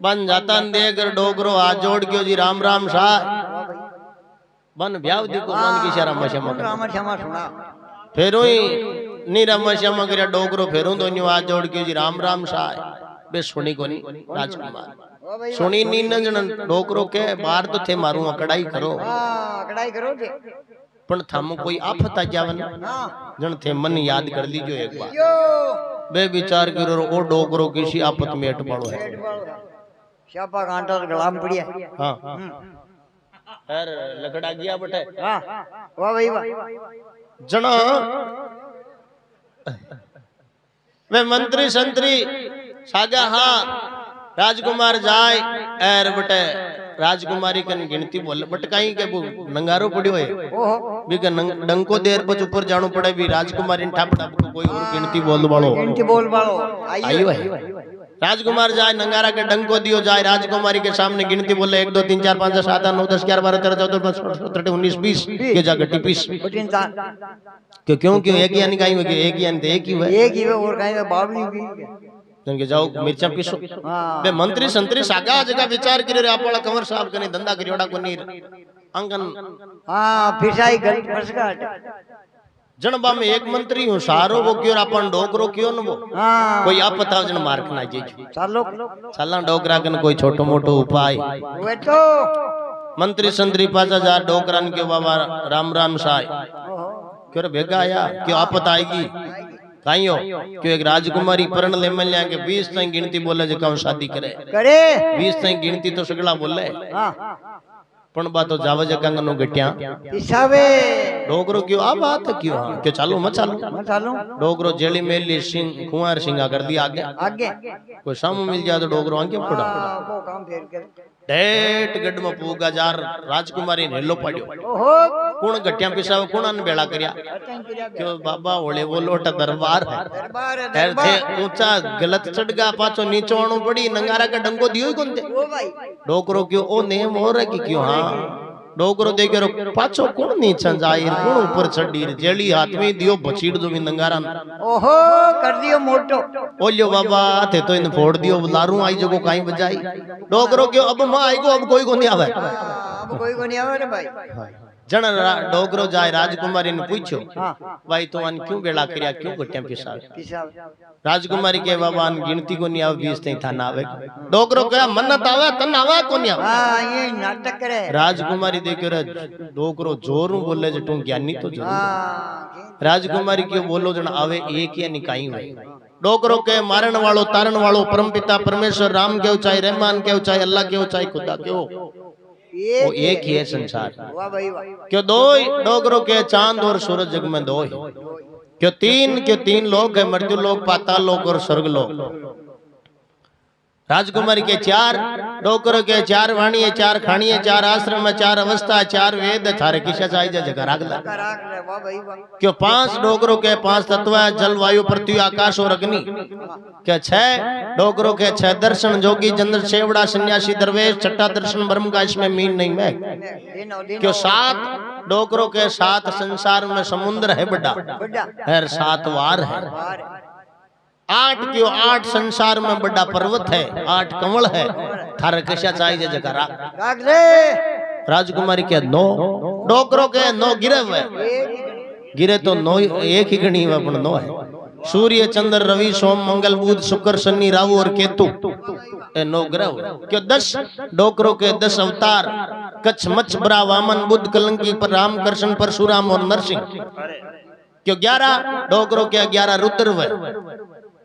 बन जाता देख डोकरो हाथ जोड़ के जी राम राम शाह बन ब्याह दी को मन की शर्म क्षमा सुना फेरो ही नी राम क्षमा करे डोकरो फेरो तो न्यू हाथ जोड़ के जी राम राम शाह बे सुनी कोनी राजकुमार सुनी नी न डोकरो के बाहर तो थे मारू अकड़ाई करो अकड़ाई करो जे पण थम कोई आफत आ जावन जन थे मन याद कर लीजो एक बार बे विचार करो ओ डोकरो किसी आफत में अट पड़ो है शापा कांटा गला में पड़िया हां यार लकड़ा गया बटे हां वाह भाई वाह जना वे मंत्री संतरी सागा हां राजकुमार जाए एर बटे राजकुमारी कन गिनती बोले बट कहीं के वो नंगारो पड़ियो है भी के डंको देर पर ऊपर जानो पड़े भी राजकुमारी ने ठापड़ा कोई और गिनती बोल बालो आयो है राजकुमार जाए नंगारा के डंको दियो जाए राजकुमारी के सामने गिनती बोले 1 2 3 4 5 6 7 8 9 10 11 12 13 14 15 17 19 20 के जा गटी 20 क्यों क्यों एक यानी कहीं हो एक यानी एक ही है और कहीं बाबली की जन के जाओ मिर्चा पीसो बे मंत्री संतरी सागा जगह विचार करे रे आपला कंवर साहब कने धंधा करियोड़ा कोनी अंगन हां फिसाई गल फसकाट जनबा में एक मंत्री हूं सारो वो क्यों अपन डोकरो क्यों न वो हां कोई आपता जन मार्क ना जे चालो साला डोकरा कन कोई छोटो मोटो उपाय वे तो मंत्री संतरी पासा जा डोकरन के बाबा राम राम साय क्यों भेगा आया क्यों आपत आएगी काइयो क्यों एक राजकुमारी परण ले मिल के 20 तक गिनती बोले जो शादी करे 20 तक गिनती तो सगला बोले हां पण बात तो जावे जगंग नो गटिया पिसावे डोगरो क्यों आ बात क्यों हां क्यों चालू मत चालू डोगरो जेली मेली सिंह कुंवर सिंह कर दिया आगे कोई सामू मिल जाए तो डोगरो आगे पड़ा वो काम फेर कर डेट गड में पूगा जार राजकुमारी ने लो पड़ियो ओहो कौन गटिया पिसावे कोणन बेड़ा करया क्यों बाबा ओले वो लोट दरबार है दरबार थे ऊंचा गलत चढ़गा पाछो नीचो आणो पड़ी नंगारा का डंगो दियो कोन थे ओ भाई डोकरो क्यों ओ नेम हो रे की क्यों हां डोकरो देखे रो पाछो कोण नीचा जाईर कोण ऊपर चढ़ीर जेली हाथ में दियो बचीड़ जो भी नंगारा ओहो कर दियो मोटो ओलियो बाबा थे तो इन फोड़ दियो लारू आई जगो काई बजाई डोकरो क्यों अब मां आईगो अब कोई कोनी आवे अब कोई कोनी आवे रे भाई जन डोकरो जाए राजकुमारी ने पूछो भाई तो अन क्यों बेड़ा करया क्यों गटिया पिसावे राजकुमारी के बाबा अन गिनती को नहीं आवे 20 तई थाना आवे डोकरो कहा मन्नत आवे तन आवे को नहीं आवे हां ये नाटक करे राजकुमारी देखो रे डोकरो जोरू बोले जे तू ज्ञानी तो जरूर हां राजकुमारी के बोलो जन आवे एक या निकाई हुए डोकरो के मारन वालो तारन वालो परमपिता परमेश्वर राम के चाहे रहमान के चाहे अल्लाह के चाहे खुदा के वो एक ही है संसार वाह भाई वाह क्यों दो डोगरों के चांद और सूरज जग में दो ही क्यों तीन लोक है मृत्यु लोक पाताल लोक और स्वर्ग लोक राजकुमारी के 4 डोकरों के 4 वाणिये 4 खाणिये 4 आश्रम 4 अवस्था 4 वेद थारे किसा चाहिए जगह रागला कराक रे वाह भाई वाह क्यों 5 डोकरों के 5 तत्व है जल वायु पृथ्वी आकाश और अग्नि क्या 6 डोकरों के 6 दर्शन जोगी चंद्र शेवड़ा सन्यासी दरवेश छठा दर्शन ब्रह्म का इसमें मीन नहीं मैं दिनो दिनो क्यों 7 डोकरों के 7 संसार में समुद्र है बड़ा बड़ा है 7 वार है बार 8 क्यों 8 संसार में बड़ा पर्वत है 8 कंवल है थारे कैसा चाहिए जगह राग रे राजकुमारी के 9 डोकरों के 9 गिरे हुए गिरे तो 9 एक ही गणी हुआ 9 है सूर्य चंद्र रवि सोम मंगल बुध शुक्र शनि राहु और केतु ये 9 ग्रह हुए क्यों 10 डोकरों के 10 अवतार कच्छ मच्छ बरा वामन बुद्ध कलंकी पर राम कृष्ण परशुराम और नरसिंह क्यों 11 डोकरों के 11 रुद्र हुए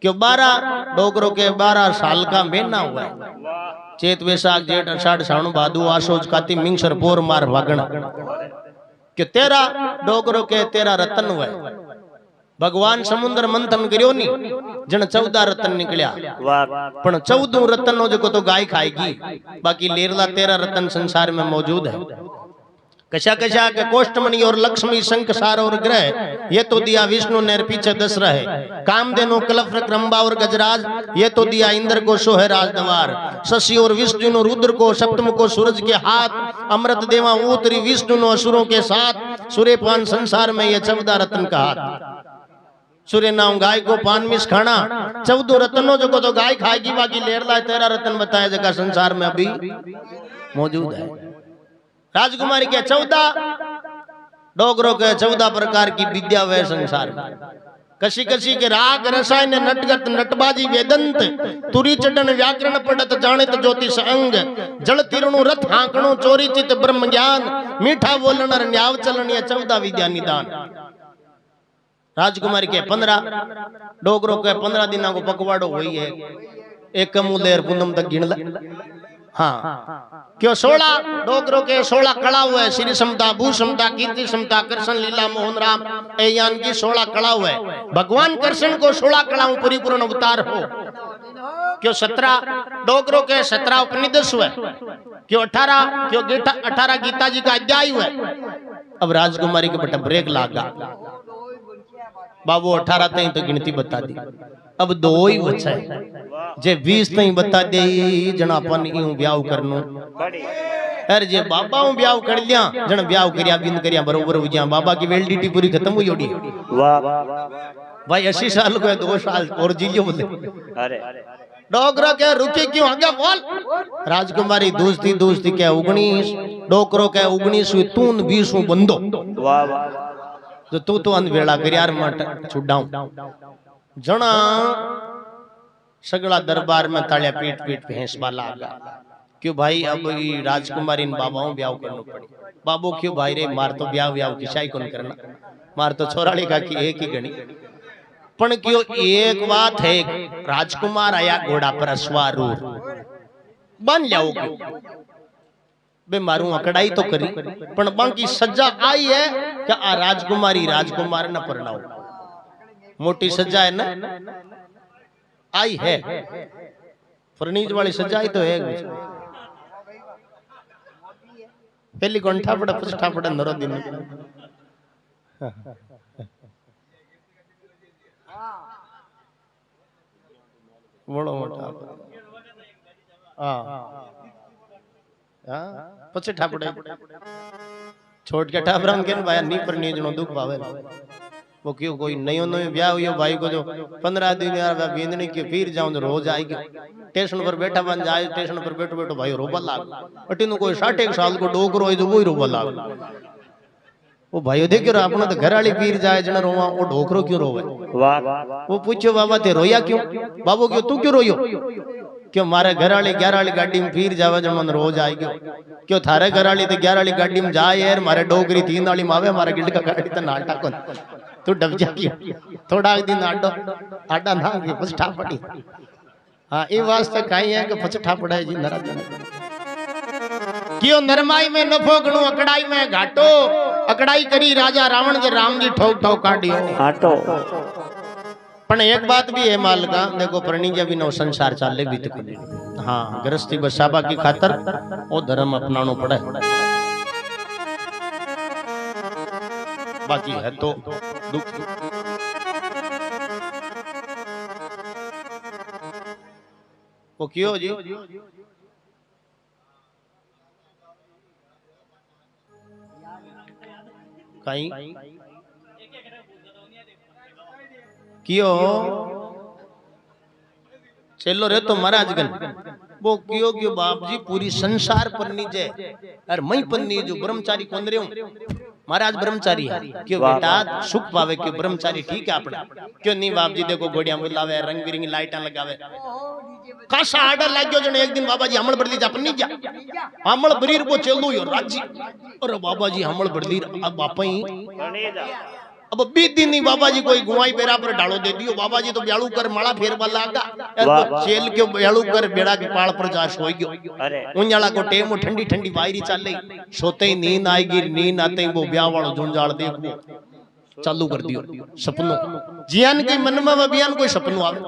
क्यों 12 डोकरों के 12 साल का महीना हुआ चेत वैशाख जेठ अषाढ़ सावन भादु आशोज काती मिंगसर पोर मार वागण क्यों 13 डोकरों के 13 रतन हुए भगवान समुद्र मंथन करियो नी जन 14 रतन निकलिया पण 14 रतन जो तो गाय खाएगी बाकी लेरला 13 रतन संसार में मौजूद है कशा कशा के कोष्ठमणि और लक्ष्मी शंख सार और ग्रह ये तो दिया विष्णु ने पीछे 10 रहे कामधेनु कलफ रंबा और गजराज ये तो दिया इंद्र को सोहे राजद्वार शशि और विष्णु रुद्र को सप्तम को सूरज के हाथ अमृत देवा उत्तरी विष्णु असुरों के साथ सूर्यपान संसार में ये 14 रत्न का हाथ सूर्य नाम गाय को पान मिस खाना 14 रत्नों जो को तो गाय खाएगी बाकी लेरला 13 रत्न बताया जगह संसार में अभी मौजूद है राजकुमारी के 14 डोगरों के 14 प्रकार की विद्या वे संसार में कशी कशी के राग रसायन नटगत नटबाजी वेदंत तुरी चटन व्याकरण पढ़त जानित ज्योतिष अंग जल तिरणु रथ हाकणु चोरी चित ब्रह्म ज्ञान मीठा बोलन और न्याव चलन ये 14 विद्या निदान राजकुमारी के 15 डोगरों के 15 दिनों को पकवाड़ो हुई है एक कमूलेर पूनम तक गिन हाँ क्यों 16 डोगरों के 16 कला हुए श्री समता भू समता कीर्ति समता कृष्ण लीला मोहन राम यान की 16 कला हुए भगवान कृष्ण को 16 कलाओं परिपूर्ण अवतार हो क्यों 17 डोगरों के 17 उपनिषद हुए क्यों 18 गीता जी का अध्याय हुए अब राजकुमारी के बेटा ब्रेक लागा बाबू 18 तई तो गिनती बता दी अब 2 ही बचा है जे 20 तई बता दे जना अपन यूं ब्याह करनो अरे जे बाबा हूं ब्याह कर लिया जन ब्याह करिया बिंद करिया बरोबर हो गया बाबा की वैलिडिटी पूरी खत्म हुई ओडी वाह भाई 80 साल को 2 साल और जी लियो बोले अरे डोकरो के रुके क्यों आगे बोल राजकुमारी दोस्ती के 19 डोकरो के 19 हुई तून 20 बंदो वाह वाह तो तू अनवेला कर यार मट छुड़ाऊं जना सगला दरबार में तालिया पीट पीट भैंस वाला आगा क्यों भाई अब राजकुमारी बाबाओं ब्याह करना पड़ी बाबू क्यों भाई रे मार तो ब्याह किसाई कौन करना मार तो छोराड़ी का की एक ही गणी पण क्यों एक बात है राजकुमार आया घोड़ा पर अस्वारूर बन जाओ क्यों बे मारू अकड़ाई तो करी पण बाकी सजा आई है कि आ राजकुमार न परनाओ मोटी सजा है ना आई है फर्नीच वाली सजा ही तो है पहली गोंठा पड़ा पुष्ठा पड़ा नरो दिन बड़ो मोटा પછી ઠાપડે छोट के ठापरा के भाई नी पर नी जनो दुख पावे वो क्यों कोई नयो नयो ब्याह हुयो भाई को जो 15 दिन यार बींदनी के फिर जाऊं रोज आएगी स्टेशन पर बैठा बन जाए स्टेशन पर बैठो बैठो भाई रोबा लाग अटीनु कोई 60 साल को डोकरो है जो वही रोबा लाग वो भाई देखो अपना तो घर वाली पीर जाए जन रोवा वो डोकरो क्यों रोवे वो पूछो बाबा ते रोया क्यों बाबू क्यों तू क्यों रोयो क्यों मारे घर वाली 11 वाली गाड़ी में फिर जावे जब मन रोज आएगी क्यों थारे घर वाली तो 11 वाली गाड़ी में जाए यार मारे डोगरी 3 वाली मावे मारे गिल्ड का गाड़ी तो नाटा को तू डब जा क्यों थोड़ा दिन आडा ना के पछठा पड़ी हां ये वास्ते काई है कि पछठा पड़े जी नरा क्यों नरमाई में नफो गणो अकड़ाई में घाटो अकड़ाई करी राजा रावण जे राम जी ठोक ठोक काटियो घाटो पण एक बात भी है मालका, देखो प्रणीजा भी नो संसार चाले भी तक हाँ गृहस्थी बसाबा की खातर वो धर्म अपनानो पड़े, बाकी है तो दुख। वो क्यों जी कहीं क्यों चलो रे तो महाराज गन वो क्यों क्यों बाप जी पूरी संसार पन्नी जे और मई पन्नी जो ब्रह्मचारी कौन रे महाराज ब्रह्मचारी है क्यों बेटा सुख पावे क्यों ब्रह्मचारी ठीक है अपना क्यों नहीं बाप जी देखो घोड़िया बुलावे रंग बिरंगी लाइटा लगावे कासा आर्डर लाग गयो जने एक दिन बाबा जी हमल बदली जा पन्नी जा हमल बरीर को चलो यो राजी अरे बाबा जी हमल बदली अब बापा ही अब 20 दिन नहीं बाबा जी कोई गुवाई बेरा पर डालो दे दियो बाबा जी तो ब्यालू कर माला फेरवा लागा चेल के ब्यालू कर बेड़ा के पाड़ पर जा सोई गयो उन्याला को टेम ठंडी ठंडी वायरी चल सोते ही नींद आएगी नींद आते ही वो ब्याह वालों झुंझाड़ देखो चालू कर दियो सपनों जियान के मन में अभियान कोई सपनों आवे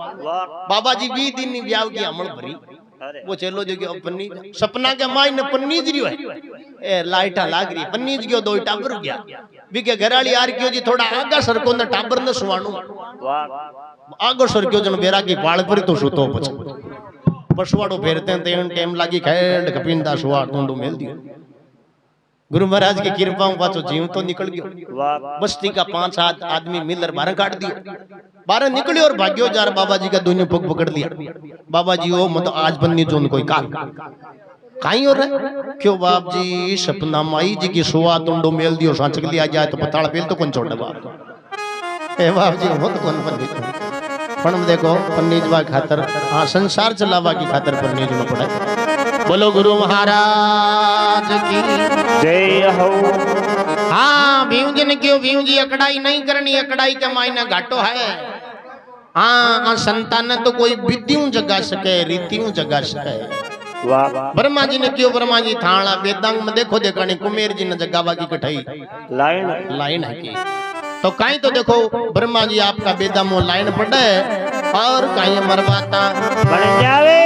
बाबा जी 20 दिन नहीं ब्याह की अमल भरी वो चलो जो पन्नी सपना के माई ने पन्नी जरियो है ए लाइटा लाग रही पन्नी गयो दो टाबर गया बीके घराली यार क्यों जी थोड़ा आगा सरको ने टाबर ने सुवाणू आगो सर क्यों जन बेरा की पाल पर तो सुतो पशुवाड़ो फेरते तेन टाइम लागी खेड कपिंदा सुवाड़ टोंडू मेल दियो गुरु महाराज की कृपा पाछो जीव तो निकल गयो बस्ती का 5 आदमी मिलर बाहर काट दियो बाहर निकलियो और भाग्यो जार बाबा जी का दोनों पग पकड़ लिया बाबा जी ओ मत आज बन्नी जोन कोई काल काई और क्यों बाप जी सपना माई जी की सुवा टोंडू मेल दियो सांचक लिया जाए तो पताल पेल तो कौन छोड़े बाप ए बाप जी हो तो कौन बन्नी पण देखो पन्नीजवा खातर हाँ संसार चलावा की खातर पन्नीज न पड़े बोलो गुरु महाराज की जय हो। हाँ भीमजी क्यों भीमजी अकड़ाई नहीं करनी अकड़ाई के मायने घाटो है हाँ संतान तो कोई विधियों जगा सके रीतियों जगा सके ब्रह्मा जी ने क्यों ब्रह्मा जी थाना वेदांग में देखो देखानी कुमेर जी ने जगावा की कठाई लाइन है की तो कहीं तो देखो ब्रह्मा जी आपका वेदामो लाइन पड़े और कहीं मरवाता बन जावे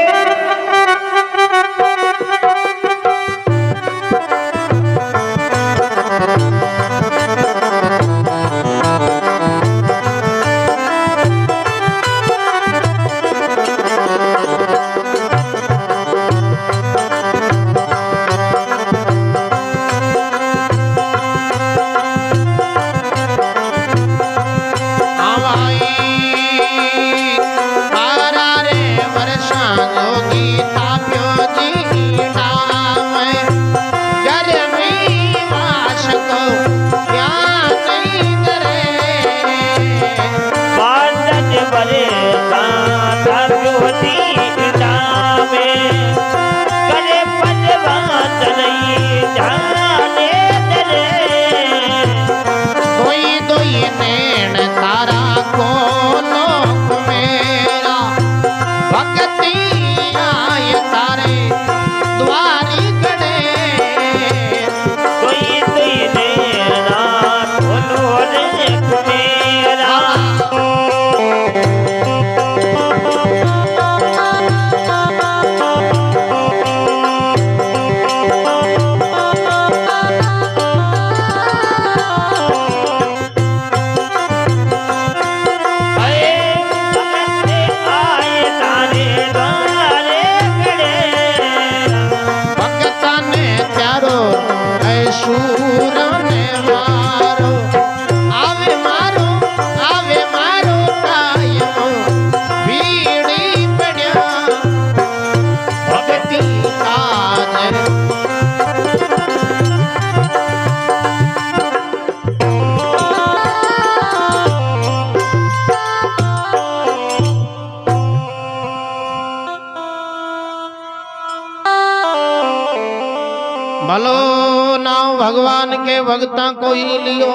भलो नाव भगवान के भगता को ही लियो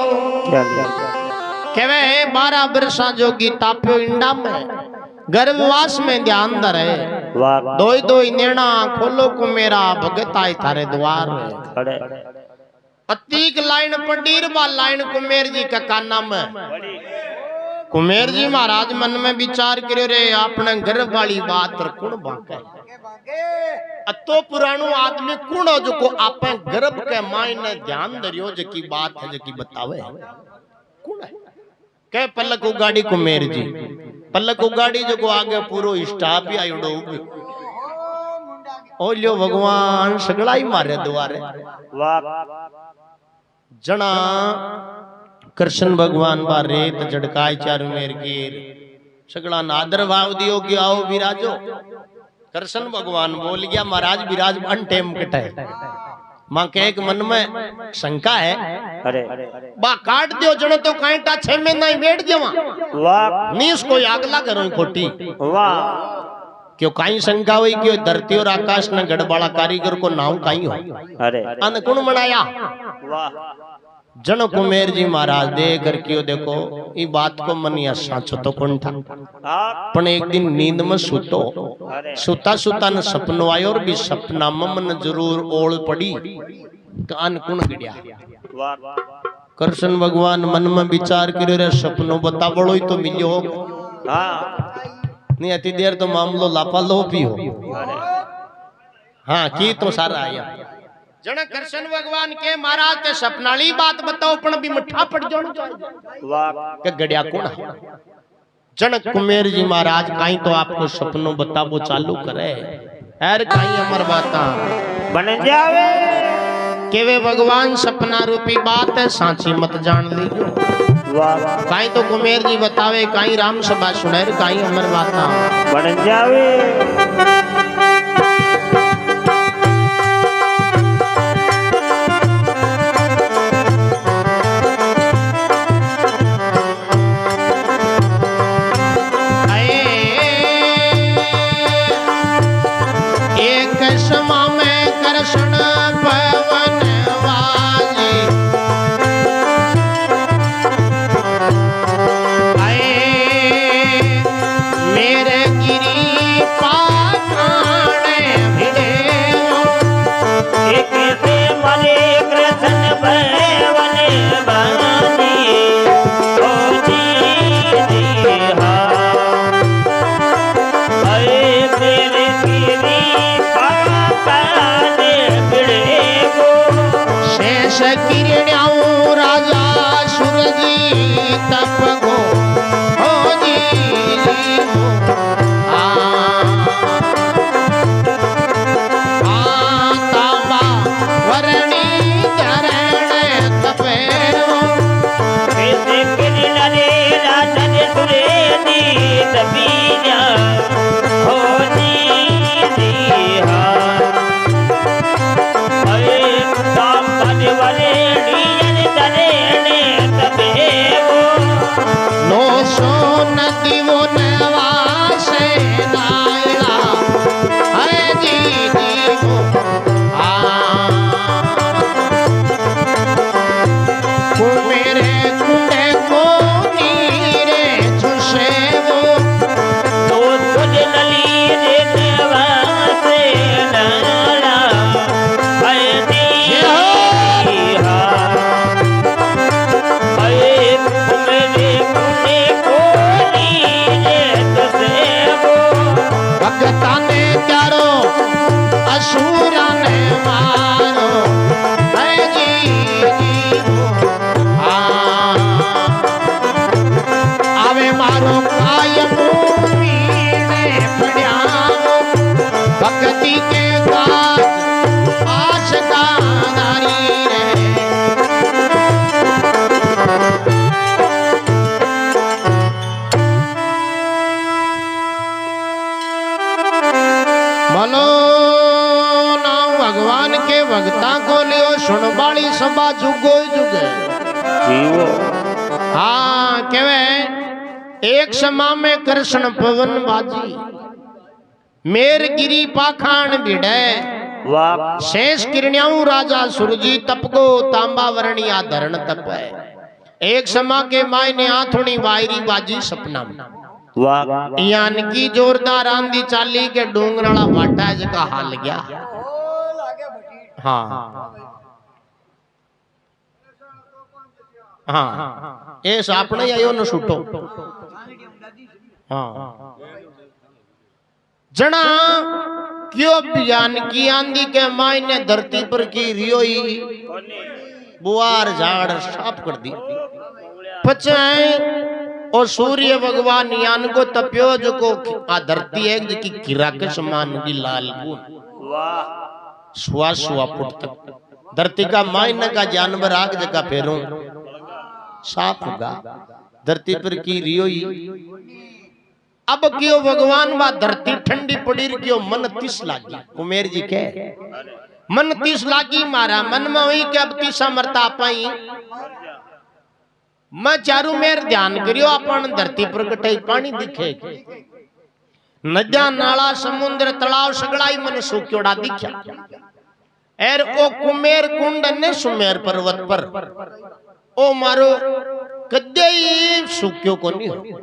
केवे 12 बरसा जोगी ताप्यो इंडा में गर्भवास में ध्यान धरे दोई दोई नेणा खोलो को मेरा भगत आई थारे द्वार अतीक लाइन पंडीर बा लाइन कुमेर जी का काना में कुमेर जी महाराज मन में विचार करो रे आपने गर्भ वाली बात और कुण बाके अतो पुराणो आदमी कुण हो जो को आपे गर्भ के मायने ध्यान दरियो जो की बात है जो की बतावे कुण है के पलक उगाड़ी कुमेर जी पलक उगाड़ी जो को आगे पूरो स्टाफ ही आयोडो ओलियो भगवान सगड़ा ही मारे द्वारे जना कृष्ण भगवान बा रेत जड़काय चारू मेर गिर सगड़ा नादर भाव दियो कि आओ विराजो कृष्ण भगवान बोल गया महाराज विराज अन टेम कटे मां के एक मन में शंका है अरे बा काट दियो जने तो कांटा 6 महीना ही बैठ जावा वाह नीस कोई आगला करो खोटी वाह क्यों काई शंका हुई क्यों धरती और आकाश न गढ़वाला कारीगर को नाम काई हो अरे अन कुण बनाया वाह जन कुमेर जी महाराज दे कर क्यों देखो ये बात को मन या साचो तो कौन था पण एक दिन नींद में सुतो सुता सुता न सपनो आयो और भी सपना मन जरूर ओळ पड़ी कान कुण गिड़या कृष्ण भगवान मन में विचार करे रे सपनो बता बड़ो ही तो मिलियो नहीं अति देर तो मामलो लापालोप ही हो हाँ की तो सारा आया जन कृष्ण भगवान के महाराज ते सपनाली बात बताओ पण भी मठा पड़ जानो के गड़िया कौन है जन कुमेर जी महाराज काई तो आपको सपनों बताबो चालू करे यार काई अमर बाता बन जावे केवे भगवान सपना रूपी बात है सांची मत जान लीजो काई तो कुमेर जी बतावे काई राम सभा सुने काई अमर बाता बन जावे सभा जुगो जुगे हाँ केवे एक समा में कृष्ण पवन बाजी मेर गिरी पाखान भिड़े शेष किरण्याऊ राजा सुरजी तपको तांबा वर्णिया धरण तप है एक समा के मायने आथुणी वायरी बाजी सपना में यान की जोरदार आंधी चाली के डूंगराला वाटा जका हाल गया हाँ हाँ ये सापने आयो न छूटो हाँ जना क्यों बयान की आंधी के मायने धरती पर की रियोई बुआर झाड़ साफ कर दी पचाए और सूर्य भगवान यान को तप्यो जो को आ धरती है जो की किरा के समान की लाल गुण वाह सुआ सुआ फुट तक धरती का मायने का जानवर आग जगह फेरों साफ होगा धरती पर की रियोई अब क्यों भगवान वा धरती ठंडी पड़ी क्यों मन तीस लागी कुमेर जी के मन तीस लागी मारा मन में हुई कि अब तीसा मरता पाई मैं चारू मेर ध्यान करियो अपन धरती पर कटाई पानी दिखे नदिया नाला समुद्र तालाब सगड़ाई मन सूक्योड़ा दिखा एर ओ कुमेर कुंड ने सुमेर पर्वत पर ओ मारो कदे सूक्यो को नहीं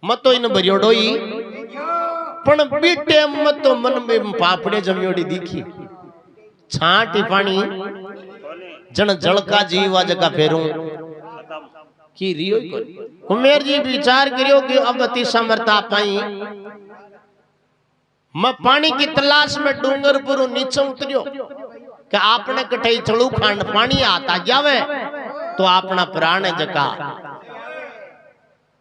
मतो इन बरियोडोई पण बीटे मतो मन में पापड़े जमियोड़ी दिखी छाटी पानी जन जलका जीवा जगह फेरूं की रियो कुमेर जी विचार करियो कि अब अति समर्था पाई मैं पानी की तलाश में डूंगर पर नीचे उतरियो कि आपने कठई चलू खांड पानी आता जावे तो अपना प्राण जका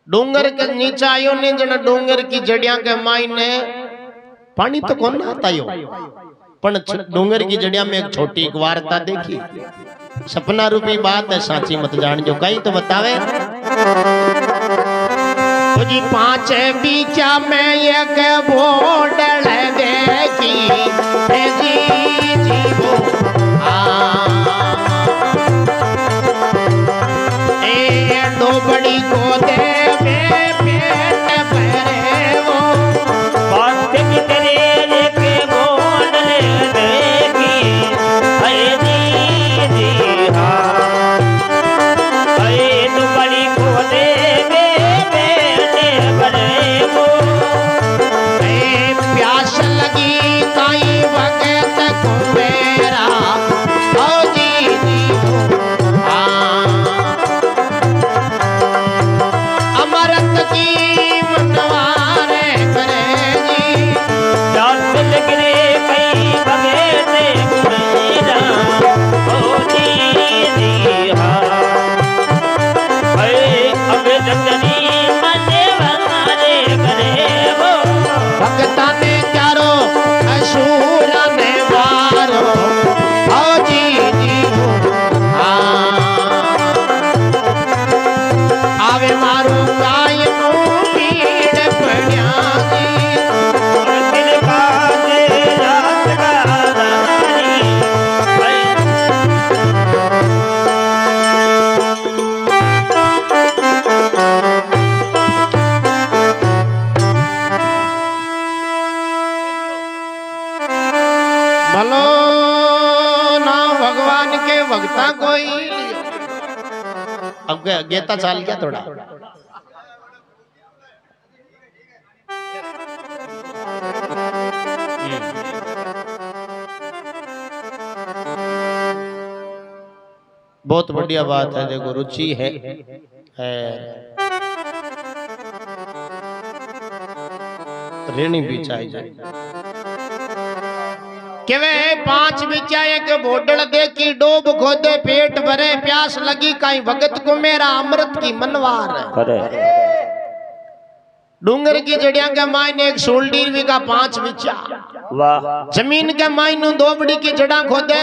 डूंगर के नीचे आयो ने जन डूंगर की जड़ियां के मायने पानी तो कौन आता यो पण डूंगर की जड़ियां में एक छोटी एक वार्ता देखी सपना रूपी बात है साची मत जान जो कहीं तो बतावे तो जी पांच बीचा में एक बोडल देखी जी जीवो ए डोबड़ी को दे अब गेता चाल क्या थोड़ा बहुत बढ़िया बात है देखो रुचि है रेणी भी चाहिए कि वे पांच बिचा एक बोडल दे की डोब खोदे पेट भरे प्यास लगी कहीं भगत को मेरा अमृत की मनवार डूंगर की जड़िया के मायने एक सोल्डीर का पांच बिचा जमीन के मायने दोबड़ी की जड़ा खोदे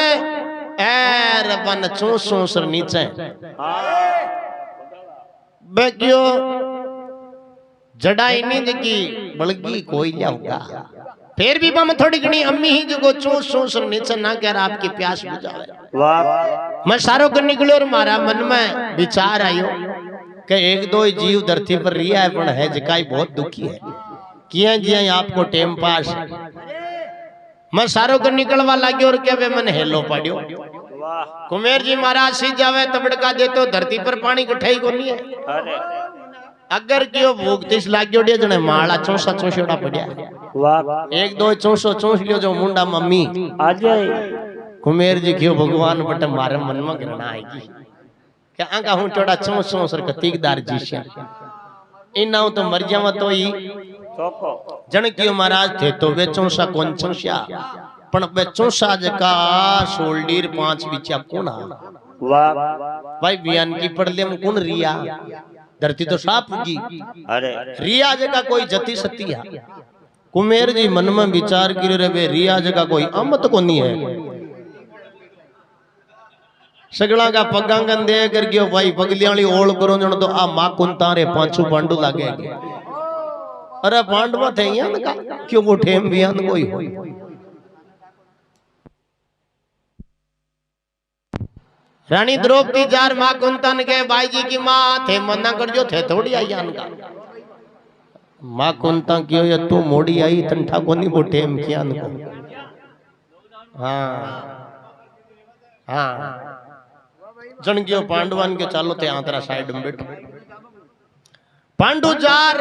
एर बन चूसर नीचे बेक्यो जड़ाई नहीं की बल्कि कोई लिया फिर भी हम थोड़ी घनी अम्मी ही जो चूस चूस नीचे ना कर आपकी प्यास बुझावे मैं सारों को निकलो और मारा मन में विचार आयो कि एक दो जीव धरती पर रिया है पण है जिकाई बहुत दुखी है किया जिया आपको टेम पास मैं सारों को निकलवा लगी और क्या वे मन हेलो पड़ियो कुमेर जी महाराज सी जावे तबड़का दे तो धरती पर पानी कठाई को नहीं है अगर क्यों भूख तिस लाग्यो डे जने माला चौसा चौसड़ा पड़िया एक दो चौसो चौस लियो जो मुंडा मम्मी आ जाए कुमेर जी क्यों भगवान बट मारे मन में घृणा आएगी क्या आंगा हूं चोड़ा चौस चौसर का तीकदार जीशा इनाव तो मर जावा तो ही ચોખ્ખો जणकियो महाराज थे तो वे चौसा कौन चौसा पण वे चौसा जका शोल्डीर 5 बिचा कोना વાહ भाई बयान की पड़ले में कौन रिया धरती तो साफ होगी અરે रिया जगह कोई जति सतिया कुमेर जी मन में विचार करे रे वे रिया जगह कोई अमत को नहीं है सगला का पगांगन दे कर गयो भाई पगलियाली ओळ करो जण तो आ मां कुंता रे पांचू पांडु लागे अरे पांडवा थे यहाँ का क्यों वो ठेम बियान कोई रानी द्रौपदी जार मां कुंतन के भाई जी की मां थे मना कर जो थे थोड़ी आई जान का मां कुंता क्यों ये तू मोड़ी आई तंठा को नहीं वो ठेम किया को हाँ हाँ जन गयो पांडवान के चालो ते आंतरा साइड में बैठो पांडु जार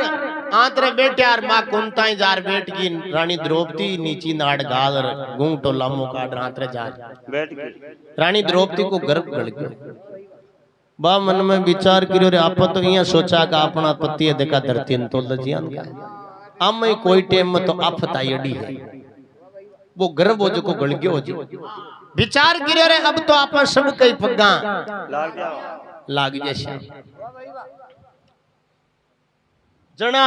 आंतरे बैठे यार मां कुंताई जार बैठ की रानी द्रौपदी नीची नाड़ गाल घूंटो लामो काट आंतरे जार બેઠ ગઈ रानी द्रौपदी को गर्भ गल गयो बा मन में विचार करो रे आप तो यहाँ सोचा का अपना पति देखा धरती तो लजियान का आम कोई टाइम में तो आफत आई अड़ी है वो गर्भ हो जो को गल गयो जो विचार करो रे अब तो आप सब कई पगा લાગ જાઓ लाग जैसे जना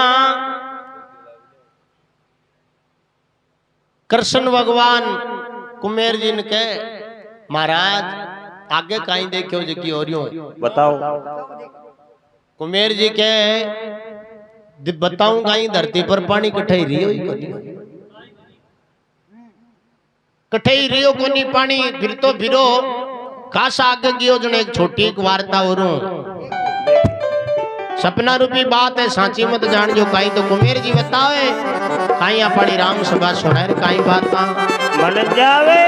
कृष्ण भगवान कुमेर जी ने कहे महाराज आगे कहीं देखो जी की ओरियो बताओ कुमेर जी कहे बताऊं कहीं धरती पर पानी कठई रियो कठई रियो कोनी पानी फिर तो फिरो खास आगे गियो जने एक छोटी एक वार्ता और सपना रूपी बात है सांची मत जान जो कहीं तो कुमेर जी बताओ कहीं अपनी राम सभा सुना कहीं बात मन जावे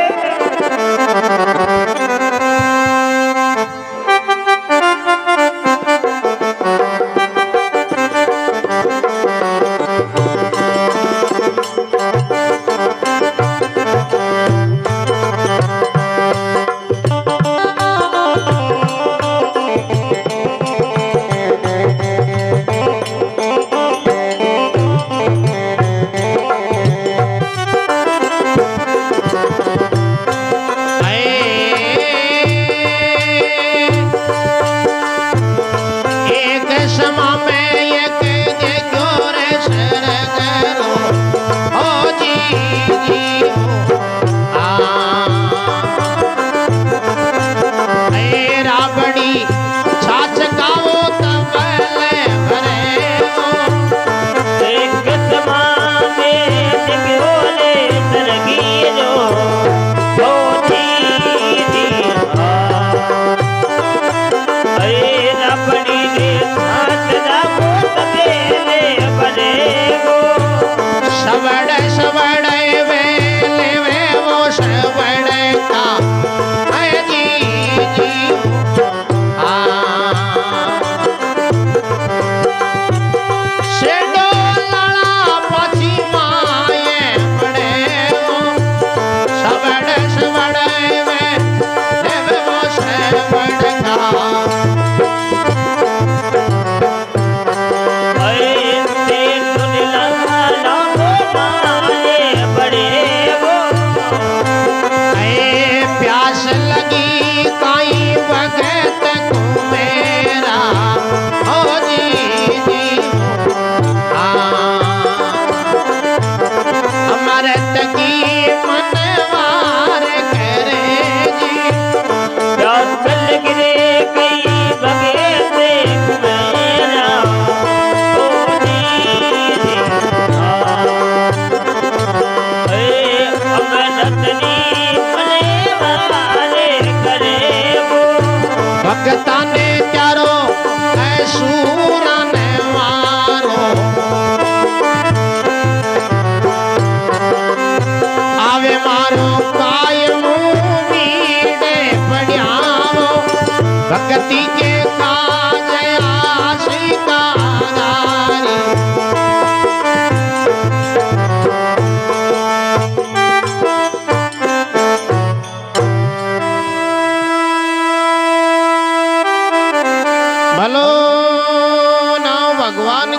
भगवान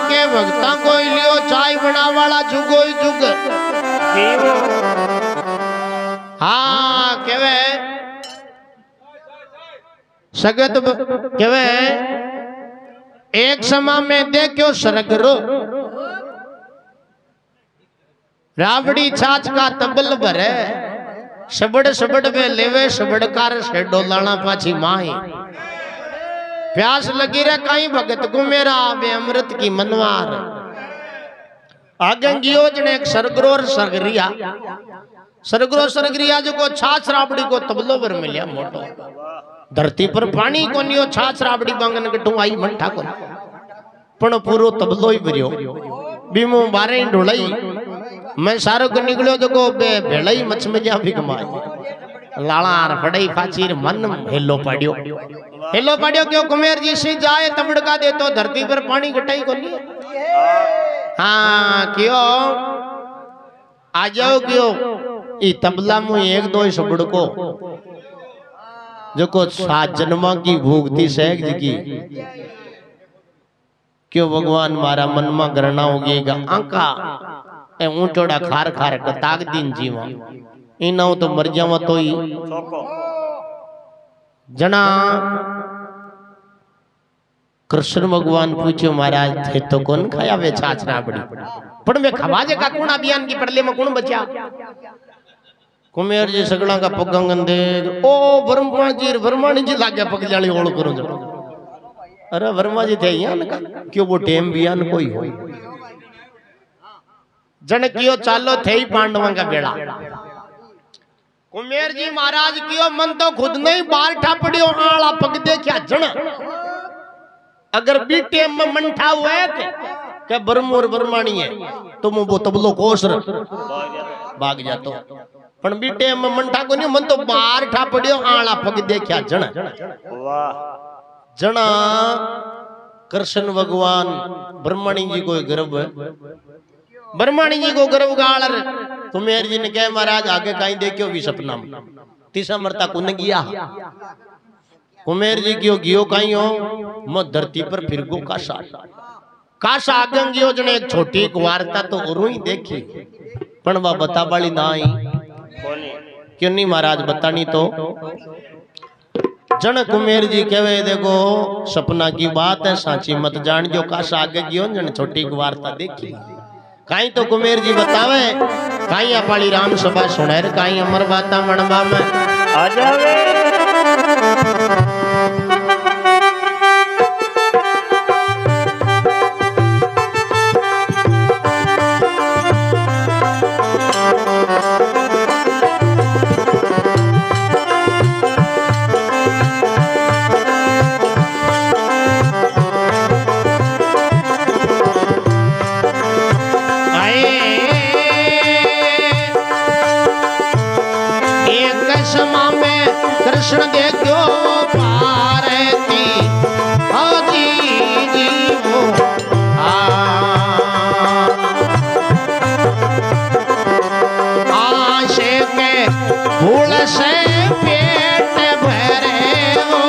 कोई जुग जीवो हाँ केवे सगत केवे एक समय में देखो सरगरो रावड़ी छाछ का तबल भरे सबड़ सबड़ में लेवे सबड़कार से डोलाना पाछी माई प्यास लगी रे कहीं भगत को मेरा बे अमृत की मनवार आगे गियो जने एक सरगरो और सरगरिया सरगरो सरगरिया जो को छाछ रावड़ी को तबलो भर मिलिया मोटो धरती पर पानी को नियो छाछ रावड़ी बांगन कटू आई मंठा को पण पूरो तबलो ही भरियो बीमो बारे ढोलाई मैं सारो को निकलो जो को भेड़ई मछ में जा भी कमाई लालार फड़ई फाचीर मन हेलो पाडियो क्यों कुमेर जी से जाए तबड़का दे तो धरती पर पानी घटाई को नहीं हाँ क्यों आ जाओ क्यों ई तबला में एक दो सबड़ को जो को 7 जन्मा की भोगती सहज की क्यों भगवान मारा मन में गणना होगेगा अंका ए ऊंटोड़ा खार खार का ताक दिन जीवा इना तो मर जावा तो ही जना कृष्ण भगवान पूछो महाराज थे तो कौन खाया वे छाछ राबड़ी पण वे खवाजे का कौन अभियान की पड़ले में कौन बचा कुमेर जी सगड़ा का पगंगन दे ओ वर्माणी जी लागे पग जाली ओळ करो जो अरे वर्मा जी थे यान का क्यों वो टेम बियान कोई हो जन कियो चालो थे ही पांडवा का बेड़ा कुमेर जी महाराज कियो मन तो खुद नहीं बाल ठापड़ियो आला पग दे क्या जन अगर बीटे में मंठा हुए के बरमोर बरमानी है तो मु वो तबलो कोसर भाग जातो पण बीटे में मंठा को नहीं मन तो बाहर ठापड़ियो आला पग दे क्या जन वाह जना कृष्ण भगवान ब्रह्मणी जी को गर्भ ब्रह्मणी जी को गर्भ गाल कुमेर जी ने कहे महाराज आगे कहीं देखियो भी सपना में तीसरा मरता कुन गया कुमेर जी क्यों गियो कहीं हो म धरती पर फिर गो काश आगे गियो जने एक छोटी एक वार्ता तो और ही देखी पण वह बता बाली ना आई क्यों नहीं महाराज बतानी तो जन कुमेर जी कहे देखो सपना की बात है साची मत जान जो काश आगे गियो जन छोटी की वार्ता देखी काई तो कुमेर जी बतावे काई अपाली राम सभा सुनेर काई अमर बाता मणबा में आ जावे कृष्ण देखो पारती हाजी जी वो आशे के भूल से पेट भरे हो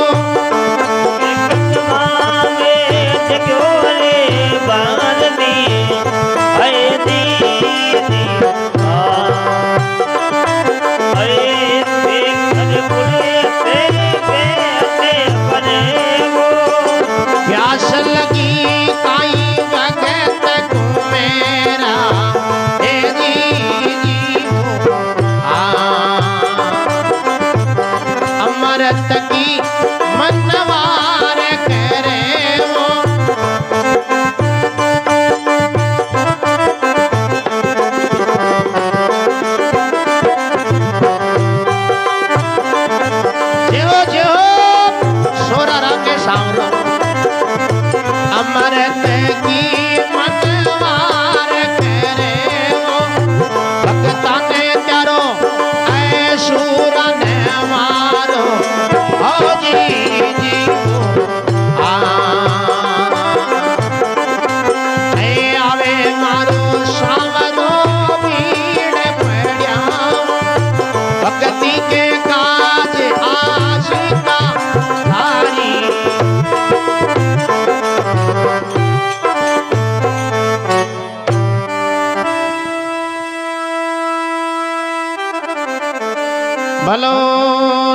भलो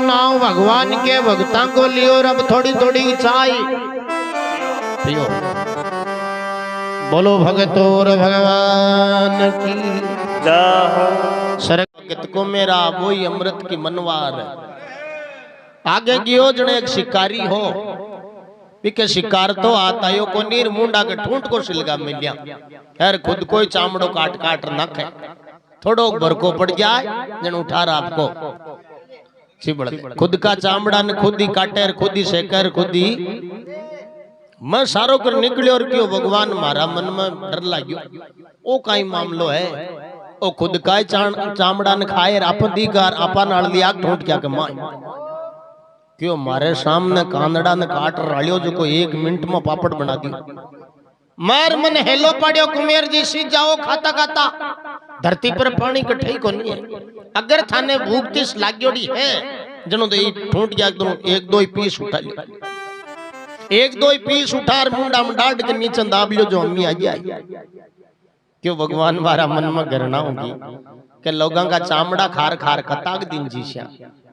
नाव भगवान के भक्ता को लियो और अब थोड़ी थोड़ी चाय पियो। बोलो भगतोर भगवान की सरगत को मेरा वही अमृत की मनवार। आगे गियो जने एक शिकारी हो बिके शिकार तो आता यो को नीर मुंडा के ठूंठ को सिलगा मिलिया यार खुद कोई चामड़ो काट काट नखे थोड़ो भर को पड़ जाए जन उठा रहा आपको चिबड़ खुद का चामड़ा ने खुद ही काटे खुद ही सेकर खुद ही मैं सारो कर निकलियो और क्यों भगवान मारा मन में डर लाग्यो ओ काई मामलो है ओ खुद का चामड़ा ने खाए अपन दीगार आपा नाल लिया ठूंठ क्या कमा क्यों मारे सामने कांदड़ा ने काट रालियो जो को 1 मिनट में पापड़ बना दी मार मन हेलो पाड़ियो कुमेर जी सी जाओ खाता खाता धरती पर पानी कठई को नहीं है अगर थाने भूख तिस लाग्योड़ी है जनो तो ठूंठ गया तो 1-2 पीस उठा लियो 1-2 पीस उठार मुंडा में डाट के नीचे दाब लियो जो अम्मी आ गया क्यों भगवान मारा मन में घरना होगी के लोगों का चामड़ा खार खार कताक दिन जीश्या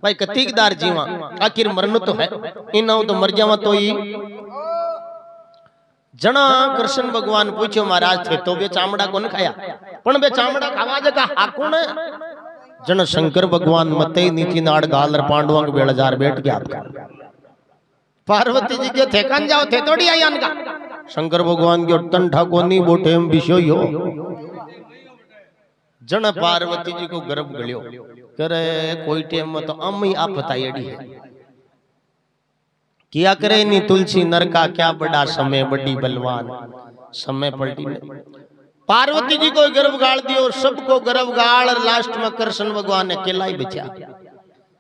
भाई कतीकदार जीवा आखिर मरनो तो है इन तो मर जावा तो ही जना कृष्ण भगवान पूछो महाराज थे तो बे चामड़ा कौन खाया पण बे चामड़ा खावा जगा हाकुण जन शंकर भगवान मते नीति नाड़ गालर पांडवों के बेड़जार बैठ गया आपका पार्वती जी के थे कन जाओ थे थोड़ी आई अनका शंकर भगवान के तन ठाकोनी बोटे हम विषय हो जन पार्वती जी को गर्भ गलियो करे कोई टेम में तो अम्मी आप बताइए है किया करे नी तुलसी नर का क्या बड़ा समय बड़ी बलवान समय पलटी नहीं पार्वती जी को गर्भ गाड़ दियो सबको गर्भ गाड़ लास्ट में कृष्ण भगवान ने अकेला ही बचा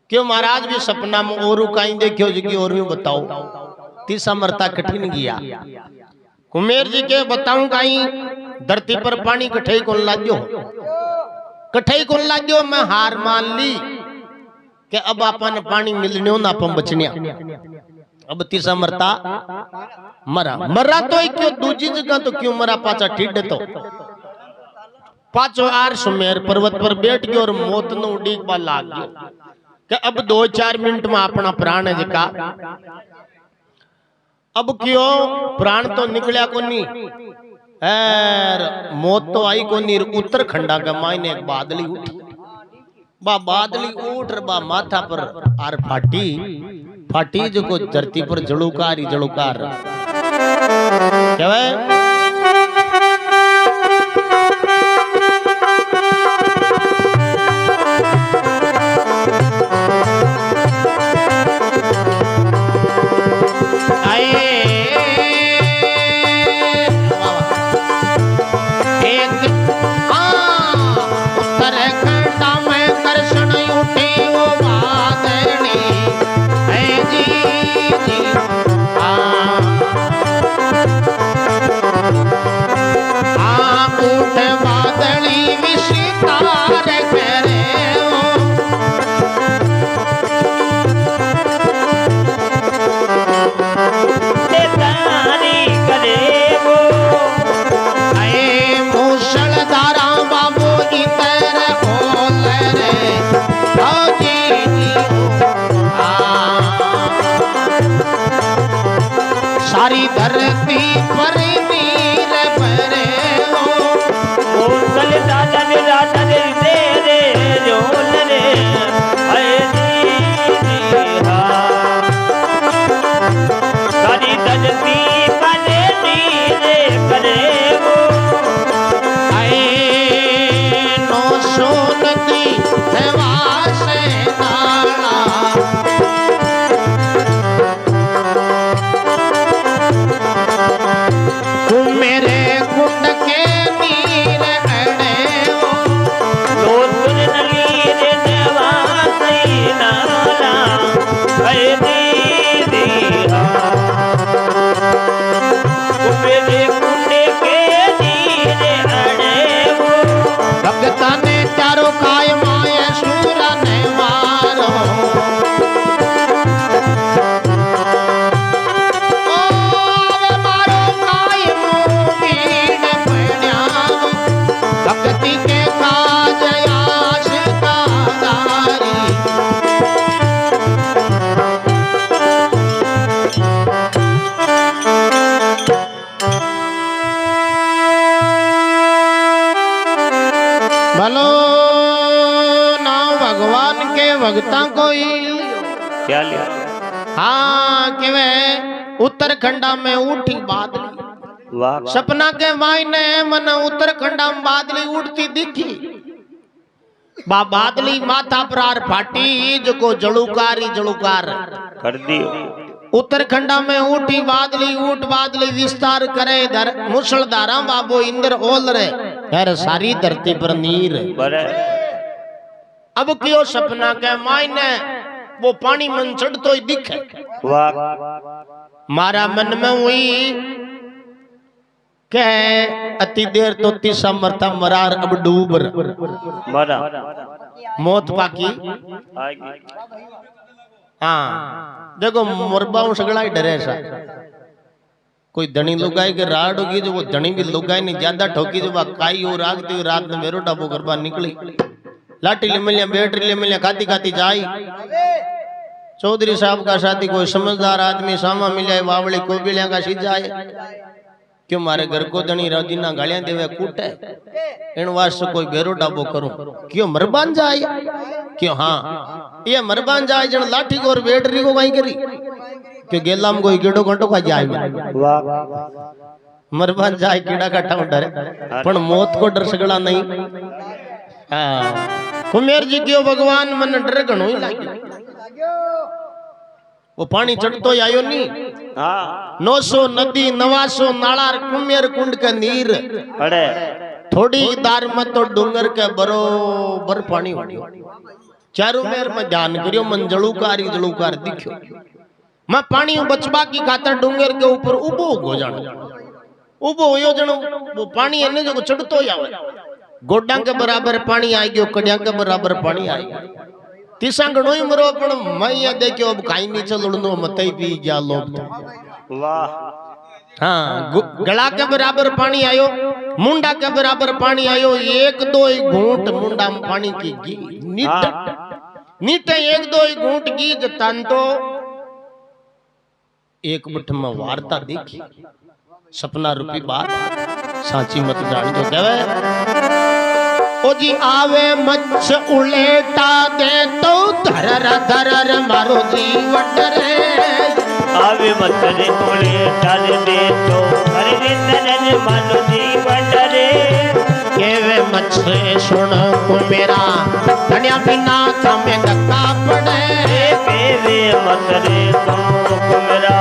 क्यों महाराज भी सपना में और कहीं देखियो जी और भी बताओ तीसरा मरता कठिन गया कुमेर जी के बताऊं कहीं धरती पर पानी कठई कौन लाग्यो कठई कौन लाग्यो मैं हार मान ली कि अब अपन पानी मिलने हो ना अपन बचनिया अब तीसरा मरता मरा मरा तो क्यों दूसरी जगह तो क्यों मरा पाचा ठीड तो पाचो आर सुमेर पर्वत पर बैठ गयो और मौत न उड़ी बा लाग गयो कि अब 2-4 मिनट में अपना प्राण है जका अब क्यों प्राण तो निकलिया को नहीं मौत तो आई को नहीं उत्तरखंडा का मायने एक बादली उठी बा बादली उठ बा माथा पर आर फाटी जो को धरती पर जड़ुकार क्या है भलो नाम भगवान के भगता कोई क्या लिया? हाँ कि वे उत्तरखंडा में उठी बादली। वाह सपना के मायने मन उत्तरखंडा में बादली उठती दिखी। बा बादली माथा प्रार फाटी जो जलुकारी जलुकार कर दियो। उत्तरखंडा में उठी बादली उठ बादली विस्तार करे धर मुसलधारा बाबो इंद्र ओल रे यार सारी धरती पर नीर बड़े अब क्यों सपना के मायने वो पानी मन चढ़तो ही दिखे। वाह मारा मन में हुई के अति देर तो तीसा मरता मरार अब डूब मरा मौत पाकी। आएगी। हाँ देखो मुरबाऊ सगड़ा ही डरे सा। कोई धनी लुगाई के राड होगी जो वो धनी भी लुगाई नहीं ज्यादा ठोकी जो काई और आगती हुई रात में मेरो डाबो गरबा निकली लाठी ले मिलिया बैटरी ले मिलिया खाती खाती जाई। चौधरी साहब का शादी कोई समझदार आदमी सामा मिले बावली को बिलिया का सीधा है क्यों मारे घर को धनी राजीना गालियां देवे कूटे इन वास्ते कोई बेरो डाबो करूं क्यों मरबान जाए क्यों। हाँ ये मरबान जाए जन लाठी को और बैटरी को कहीं करी क्यों गेला में कोई कीड़ो घंटो का जाए मरबान जाए कीड़ा का ठाव डरे पण मौत को डर सगड़ा नहीं। हाँ कुमेर जी क्यों भगवान मन डर घणो ही लागी। वो पानी चढ़तो आयो नी। हाँ 900 नदी 900 नाला कुमेर कुंड के नीर अरे थोड़ी दार में तो डूंगर के बरोबर पानी वाड़ियो चारों मेर में ध्यान करियो मन जलुकार दिखियो। मैं पानी बचबा की खातर डूंगर के ऊपर उबो हो जानो उबो होयो जनो वो पानी है जो चढ़तो आवे गोडा के बराबर पानी आई गयो कड़िया के बराबर पानी आई गयो तीसा घणो ही मरो पण मैं ये देखियो अब काई नहीं चलणो मतई पी गया लोग। वाह हाँ गला के बराबर पानी आयो मुंडा के बराबर पानी आयो एक दो ही घूंट मुंडा में पानी की नीटे एक दो ही घूंट की जतान तो एक मुठ में वार्ता देखी सपना रूपी बात साची मत जान जो कहे ओ जी आवे मच्छ उलेटा दे तो धरर मारो जीवन रे आवे मच्छर उलेटा दे तो धरर मारो जीवन रे केवे मच्छर सुन को मेरा धनिया बिना थमे धक्का पड़े केवे मच्छर सुन को मेरा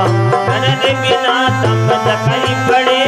धनिया बिना थमे धक्का पड़े।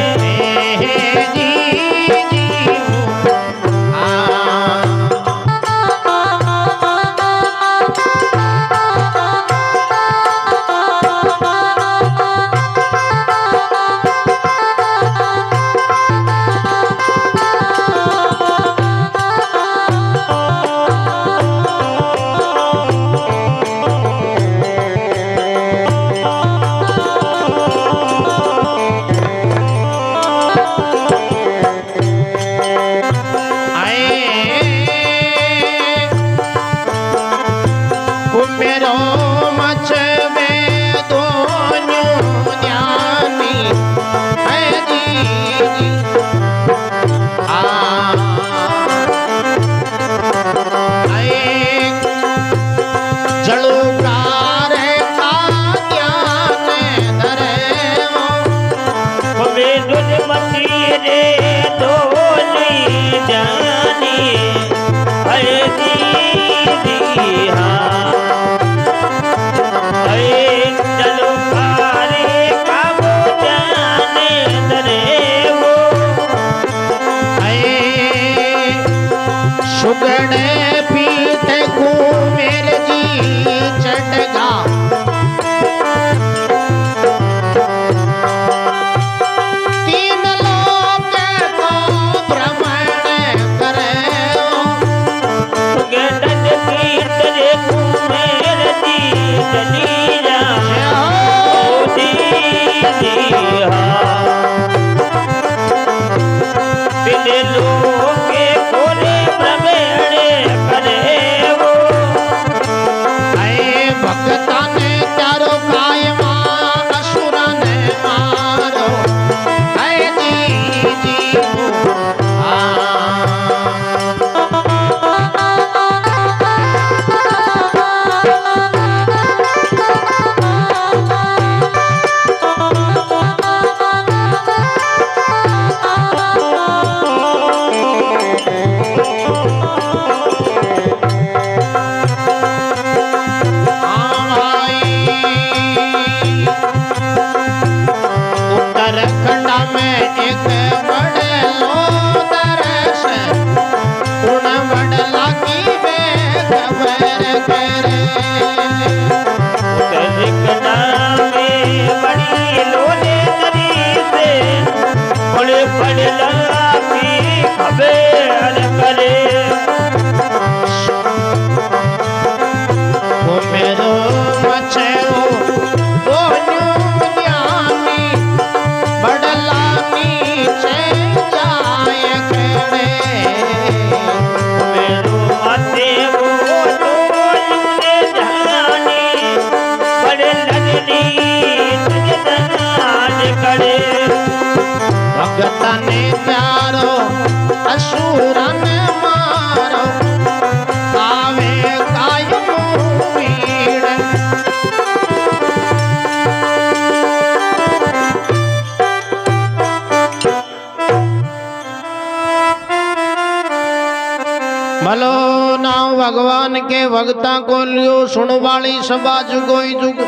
भलो नाव भगवान के भगता को लियो सुन वाली सभा जुगोई जुग।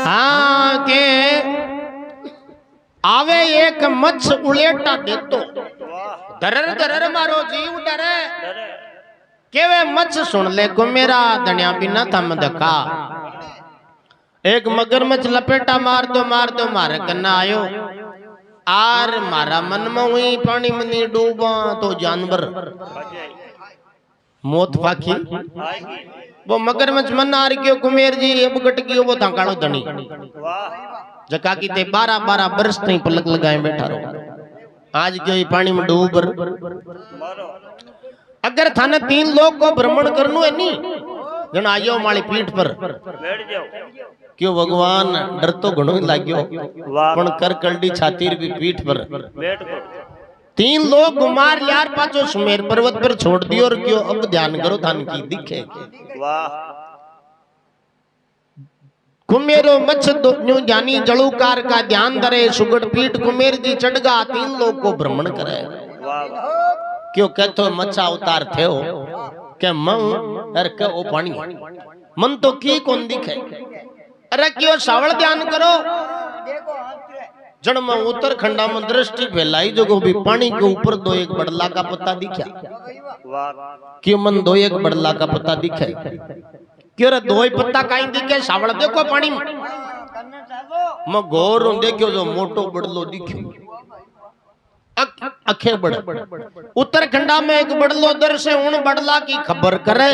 हाँ के आवे एक मच्छ उलेटा देतो दरर दरर मारो जीव डरे केवे मच्छ सुन ले को मेरा धनिया बिना थम दखा। एक मगरमच्छ लपेटा मार दो मारे कन्ना आयो आर मारा मन में हुई पानी में नहीं डूबा तो जानवर मौत पाखी वो मगरमच्छ मन आ रही कुमेर जी अब गट गयो वो था कालो धनी जका की ते 12-12 बरस तई पलक लगाए बैठा रहो आज क्यों पानी में डूब। अगर थाने 3 लोग को भ्रमण करनु है नी जन आयो माली पीठ पर बैठ जाओ क्यों भगवान डर तो घणो ही लाग्यो पण कर कलडी छातीर भी पीठ पर बैठ को 3 लोग गुमार यार पाछो सुमेर पर्वत पर छोड़ दियो और क्यों अब ध्यान करो थान की दिखे वाह कुमेरो मच्छ न्यू जानी जलूकार का ध्यान धरे सुगड़ पीठ कुमेर जी चढ़गा 3 लोग को भ्रमण करे क्यों कहतो मच्छा अवतार थे हो के मन अरे के ओ पानी मन तो की कौन दिखे अरे क्यों सावल ध्यान करो जड़ में उत्तरखंडा में दृष्टि फैलाई जो भी पानी के ऊपर 2-1 बड़ला का पत्ता दिखा क्यों मन 2-1 बड़ला का पत्ता दिखे क्यों रे 2 पत्ता कहीं दिखे सावल देखो पानी में मैं गौर हूं देखो जो मोटो बड़लो दिखे अखे बड़ उत्तरखंडा में एक बड़लो दर से उन बड़ला की खबर करे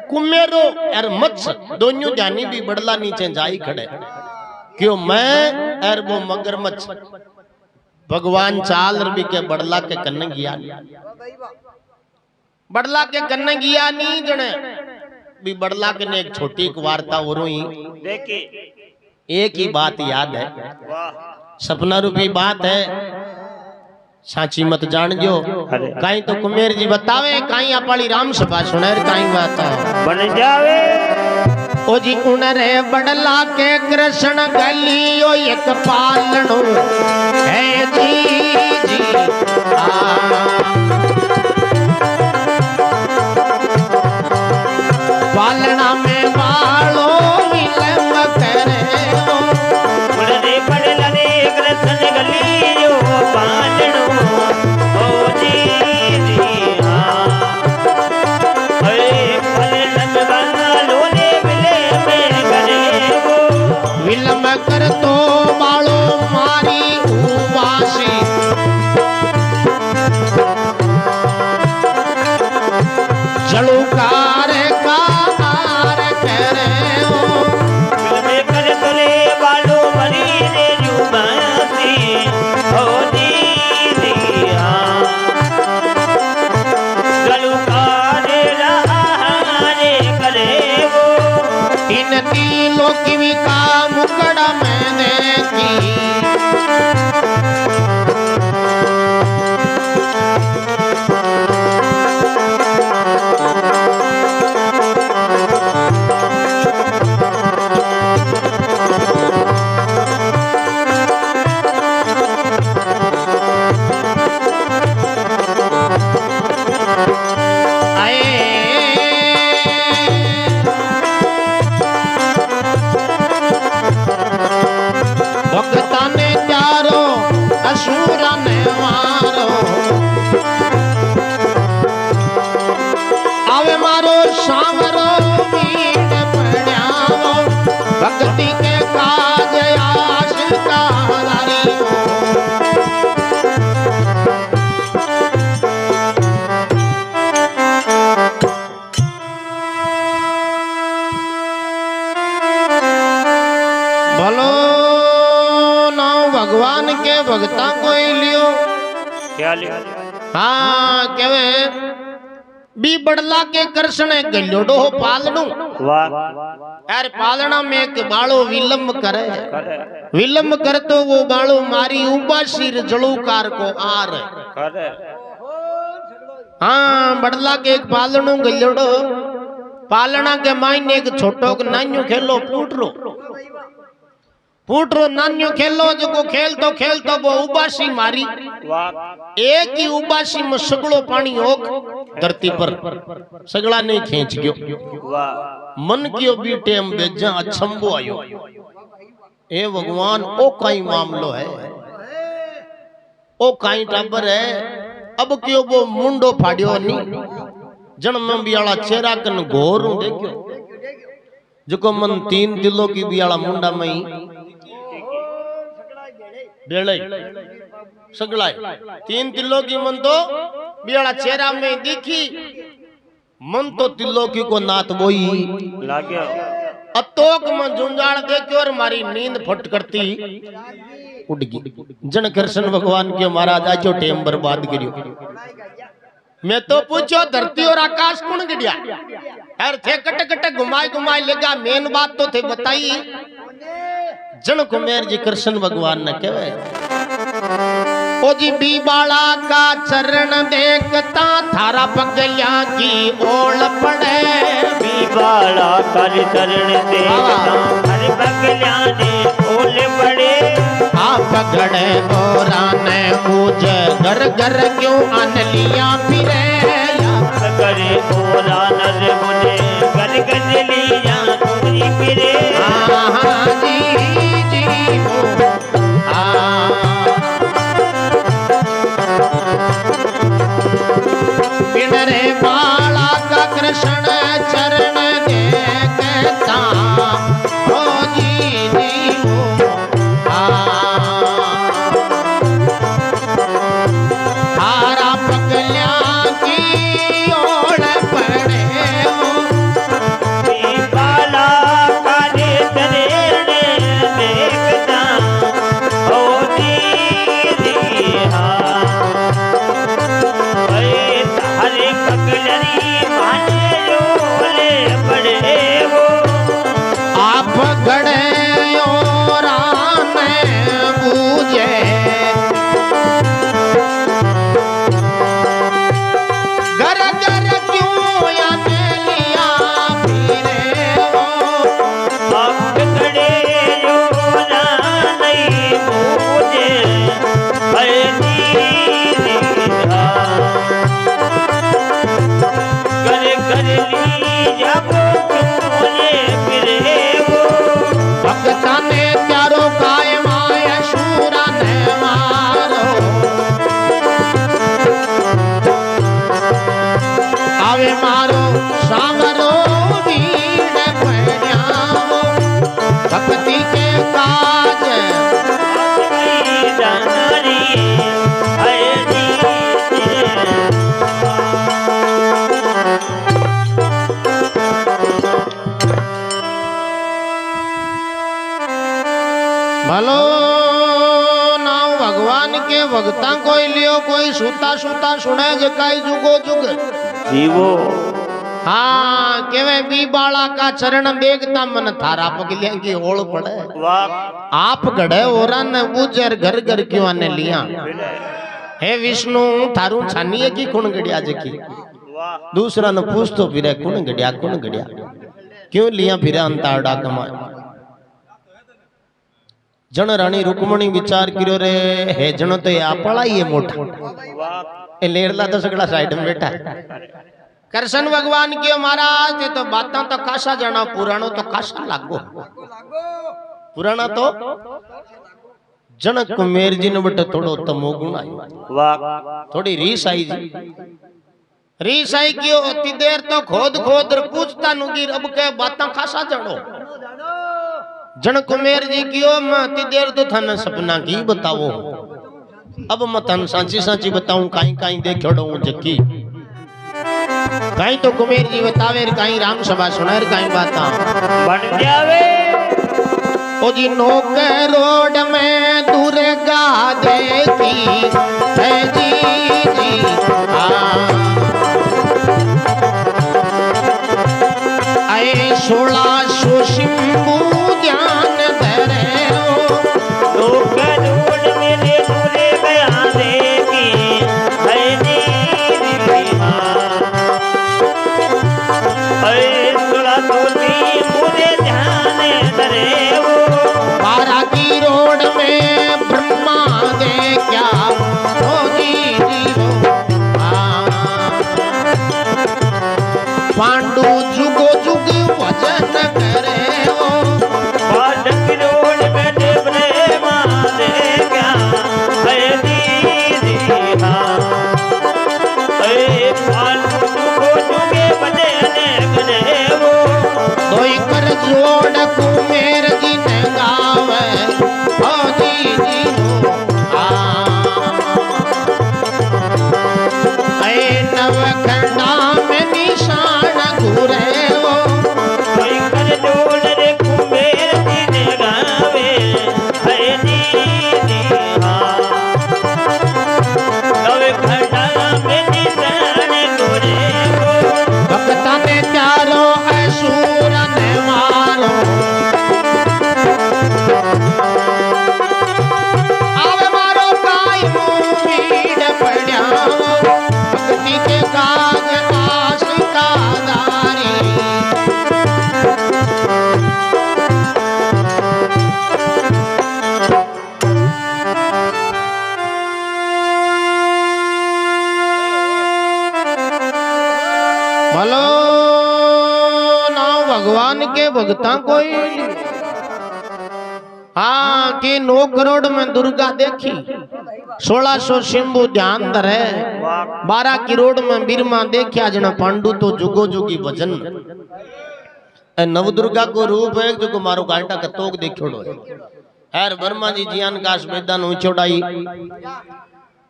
कुमेरो और मच्छ दोनों जानी भी बड़ला नीचे जाई खड़े क्यों मैं और वो मगरमच्छ भगवान चाल रवि के बड़ला के कन्ने गया बड़ला के कन्ने गया नहीं जने भी बड़ला के ने एक छोटी एक वार्ता हो रही देखी एक ही बात याद है सपना रूपी बात है साची मत जान जो कहीं तो कुमेर जी बतावे कहीं अपनी राम सभा सुने कहीं बात बन जावे ओ जी उनरे बड़ला के कृष्ण गलियो एक पालनो है जी पालना में वालो विलंब करे उनरे बड़ला रे कृष्ण गलियो पालनो विलंब कर तो बालो मारी उबासी जलूकार का आर करे हो विलंब कर तो ले बालो मारी रे उबासी हो दीदी जलूकार रे करे वो इन तीनों की भी मुकड़ा मैंने की आवे मारो सांवरो मीट पड़ियावो भक्ति के काज आशिका हरी भलो नाव भगवान के भक्ता कोई लियो क्या लियो हाँ केवे बी बड़ला के कृष्ण गलोडो पालनु यार पालना में एक बालो विलंब विलंब कर तो वो बालो मारी उबासीर जलूकार को आर हाँ बड़ला के एक पालनु गलोडो पालना के मायने एक छोटो नान्यू खेलो फूट रो फूटरो नान्यो खेलो जो खेल तो वो उबासी मारी वाह एक ही उबासी में सगड़ो पानी ओक धरती पर सगड़ा नहीं खींच गयो वाह मन कियो भी टेम बेजा अछंबो आयो ए भगवान ओ काई मामलो है ओ काई टाबर है अब क्यों वो मुंडो फाड़ियो नहीं जन्म बियाला चेहरा कन घोर देखो जको मन 3 दिलों की बियाला मुंडा मई बेड़े सगड़ाई 3 दिलों की मन तो बियाला चेहरा में दिखी मन तो तिल्लो की को नात बोई लाग्यो अतोक मन झुंझाड़ देखो और मारी नींद फट करती उड़ गई जन कृष्ण भगवान के महाराज आजो टेम बर्बाद करियो मैं तो पूछो धरती और आकाश कौन गिड़िया यार थे कट कट घुमाए लेगा मेन बात तो थे बताई जन कुमेर जी कृष्ण भगवान ने कहे ओ जी बीबाला का चरण देखता थारा पगलिया की ओल पड़े बीबाला कर चरण देखता हर पगलिया ने ओल पड़े आप गड़े गोरा ने मुझे घर घर क्यों आन लिया फिरे करे ओला नर मुझे घर घर लिया तुझी फिरे जी बिनरे बाला का कृष्ण चरण देखता हो जी थारा पगलिया की ओढ़ पड़े बीबाला करे चरण देखता हो जी हरे पगलरी माने रोले पड़े वो आप गड़े और आने बूझे घर घर क्यों आने लिया फिरे वो आप खड़े रोना नहीं मुझे हरे कर कर ली जब चूले फिरे वो भक्ता ने प्यारो काय माया शूरा ने मारो आवे मारो सावरो भीड़ पड़ियाओ भक्ति के काज जानरी हरे भलो नाव भगवान के भक्ता कोई लियो कोई सूता सूता सुने जकाई जुगो जुग जीवो हाँ केवे बीबाला का चरण देखता मन थारा पगलिया की ओळ पड़े वाह आप गढ़े ओरन बुजर घर घर क्यों आने लिया हे विष्णु थारू छानिए की कौन गड़िया जकी वाह दूसरा न पूछ तो फिरे कौन गड़िया क्यों लिया फिरे अंताड़ा कमाए जन रानी रुक्मणी विचार करो रे हे जन तो ये आपला ही है मोटा वाह ए लेरला तो सगड़ा साइड में बैठा कृष्ण भगवान के महाराज ये तो बातें तो काशा जाना पुराणो तो काशा लागो पुराना तो जनक कुमेर जी ने बटे थोड़ो तमो गुण आयो वाह थोड़ी रीस आई जी रीस आई क्यों होती देर तो खोद पूछता नुगीर अब के बातें खासा जानो जन कुमेर जी क्यों मैं देर तो थाना सपना की बताओ अब मैं तन सांची सांची बताऊं काई काई देखड़ो जकी काई तो कुमेर जी बतावे काई राम सभा सुनार काई बाता बन जावे ओ जी नोके रोड में दुर्गा देखी है जी आए 1600 शिंबू ज्ञान धरे लोक दूर मेरे दूरे गया देगी है नीली माँ अरे सुला तोली मुझे ध्यान धरे वो 12 की पांडु जुगो जुग भजन करे ओ बाढ़ किरोड़ में प्रेम दे क्या है दीदी हाँ पांडु जुगो जुगे भजन करे वो तोई कर जोड़ कुमेर जी ने गावे ओ जी जी हो ऐ नवखंडा में निशान घूरे वो कोई कर जोड़ रे कुमेर जी ने गावे है दीदी हाँ नवखंडा में निशान घूरे वो भक्ता ने चारों असुर ने मारो आवे मारो काई मुंह पीड़ पड़या भक्ति के काज आशिका दारी भलो ना भगवान के भगता कोई हाँ कि 9 करोड़ में दुर्गा देखी 1600 शिंबू ध्यान धरे 12 करोड़ में बिरमा देखा जना पांडु तो जुगो जुगी भजन नव दुर्गा को रूप है जो मारो कांटा का तोक देखोड़ो है वर्मा जी जियान काश मैदान ऊंचोड़ाई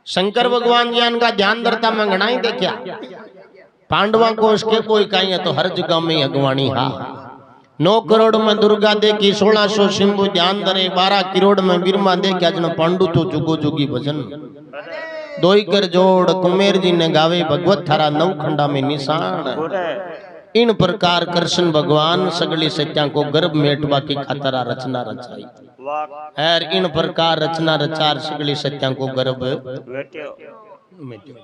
शंकर भगवान जियान का ध्यान धरता में गणाई देखा पांडवा को उसके कोई कहीं है तो हर जगह में अगवानी हा 9 करोड़ में दुर्गा देखी 1600 शिंबू ध्यान धरे 12 करोड़ में बिरमा देखी आज पांडु तो जुगो जुगी भजन दोई कर जोड़ कुमेर जी ने गावे भगवत थारा नवखंडा में निशान इन प्रकार कृष्ण भगवान सगली सत्या को गर्भ मेटवा की खातरा रचना रचाई है इन प्रकार रचना रचार सगली सत्या को गर्भ मेट्यो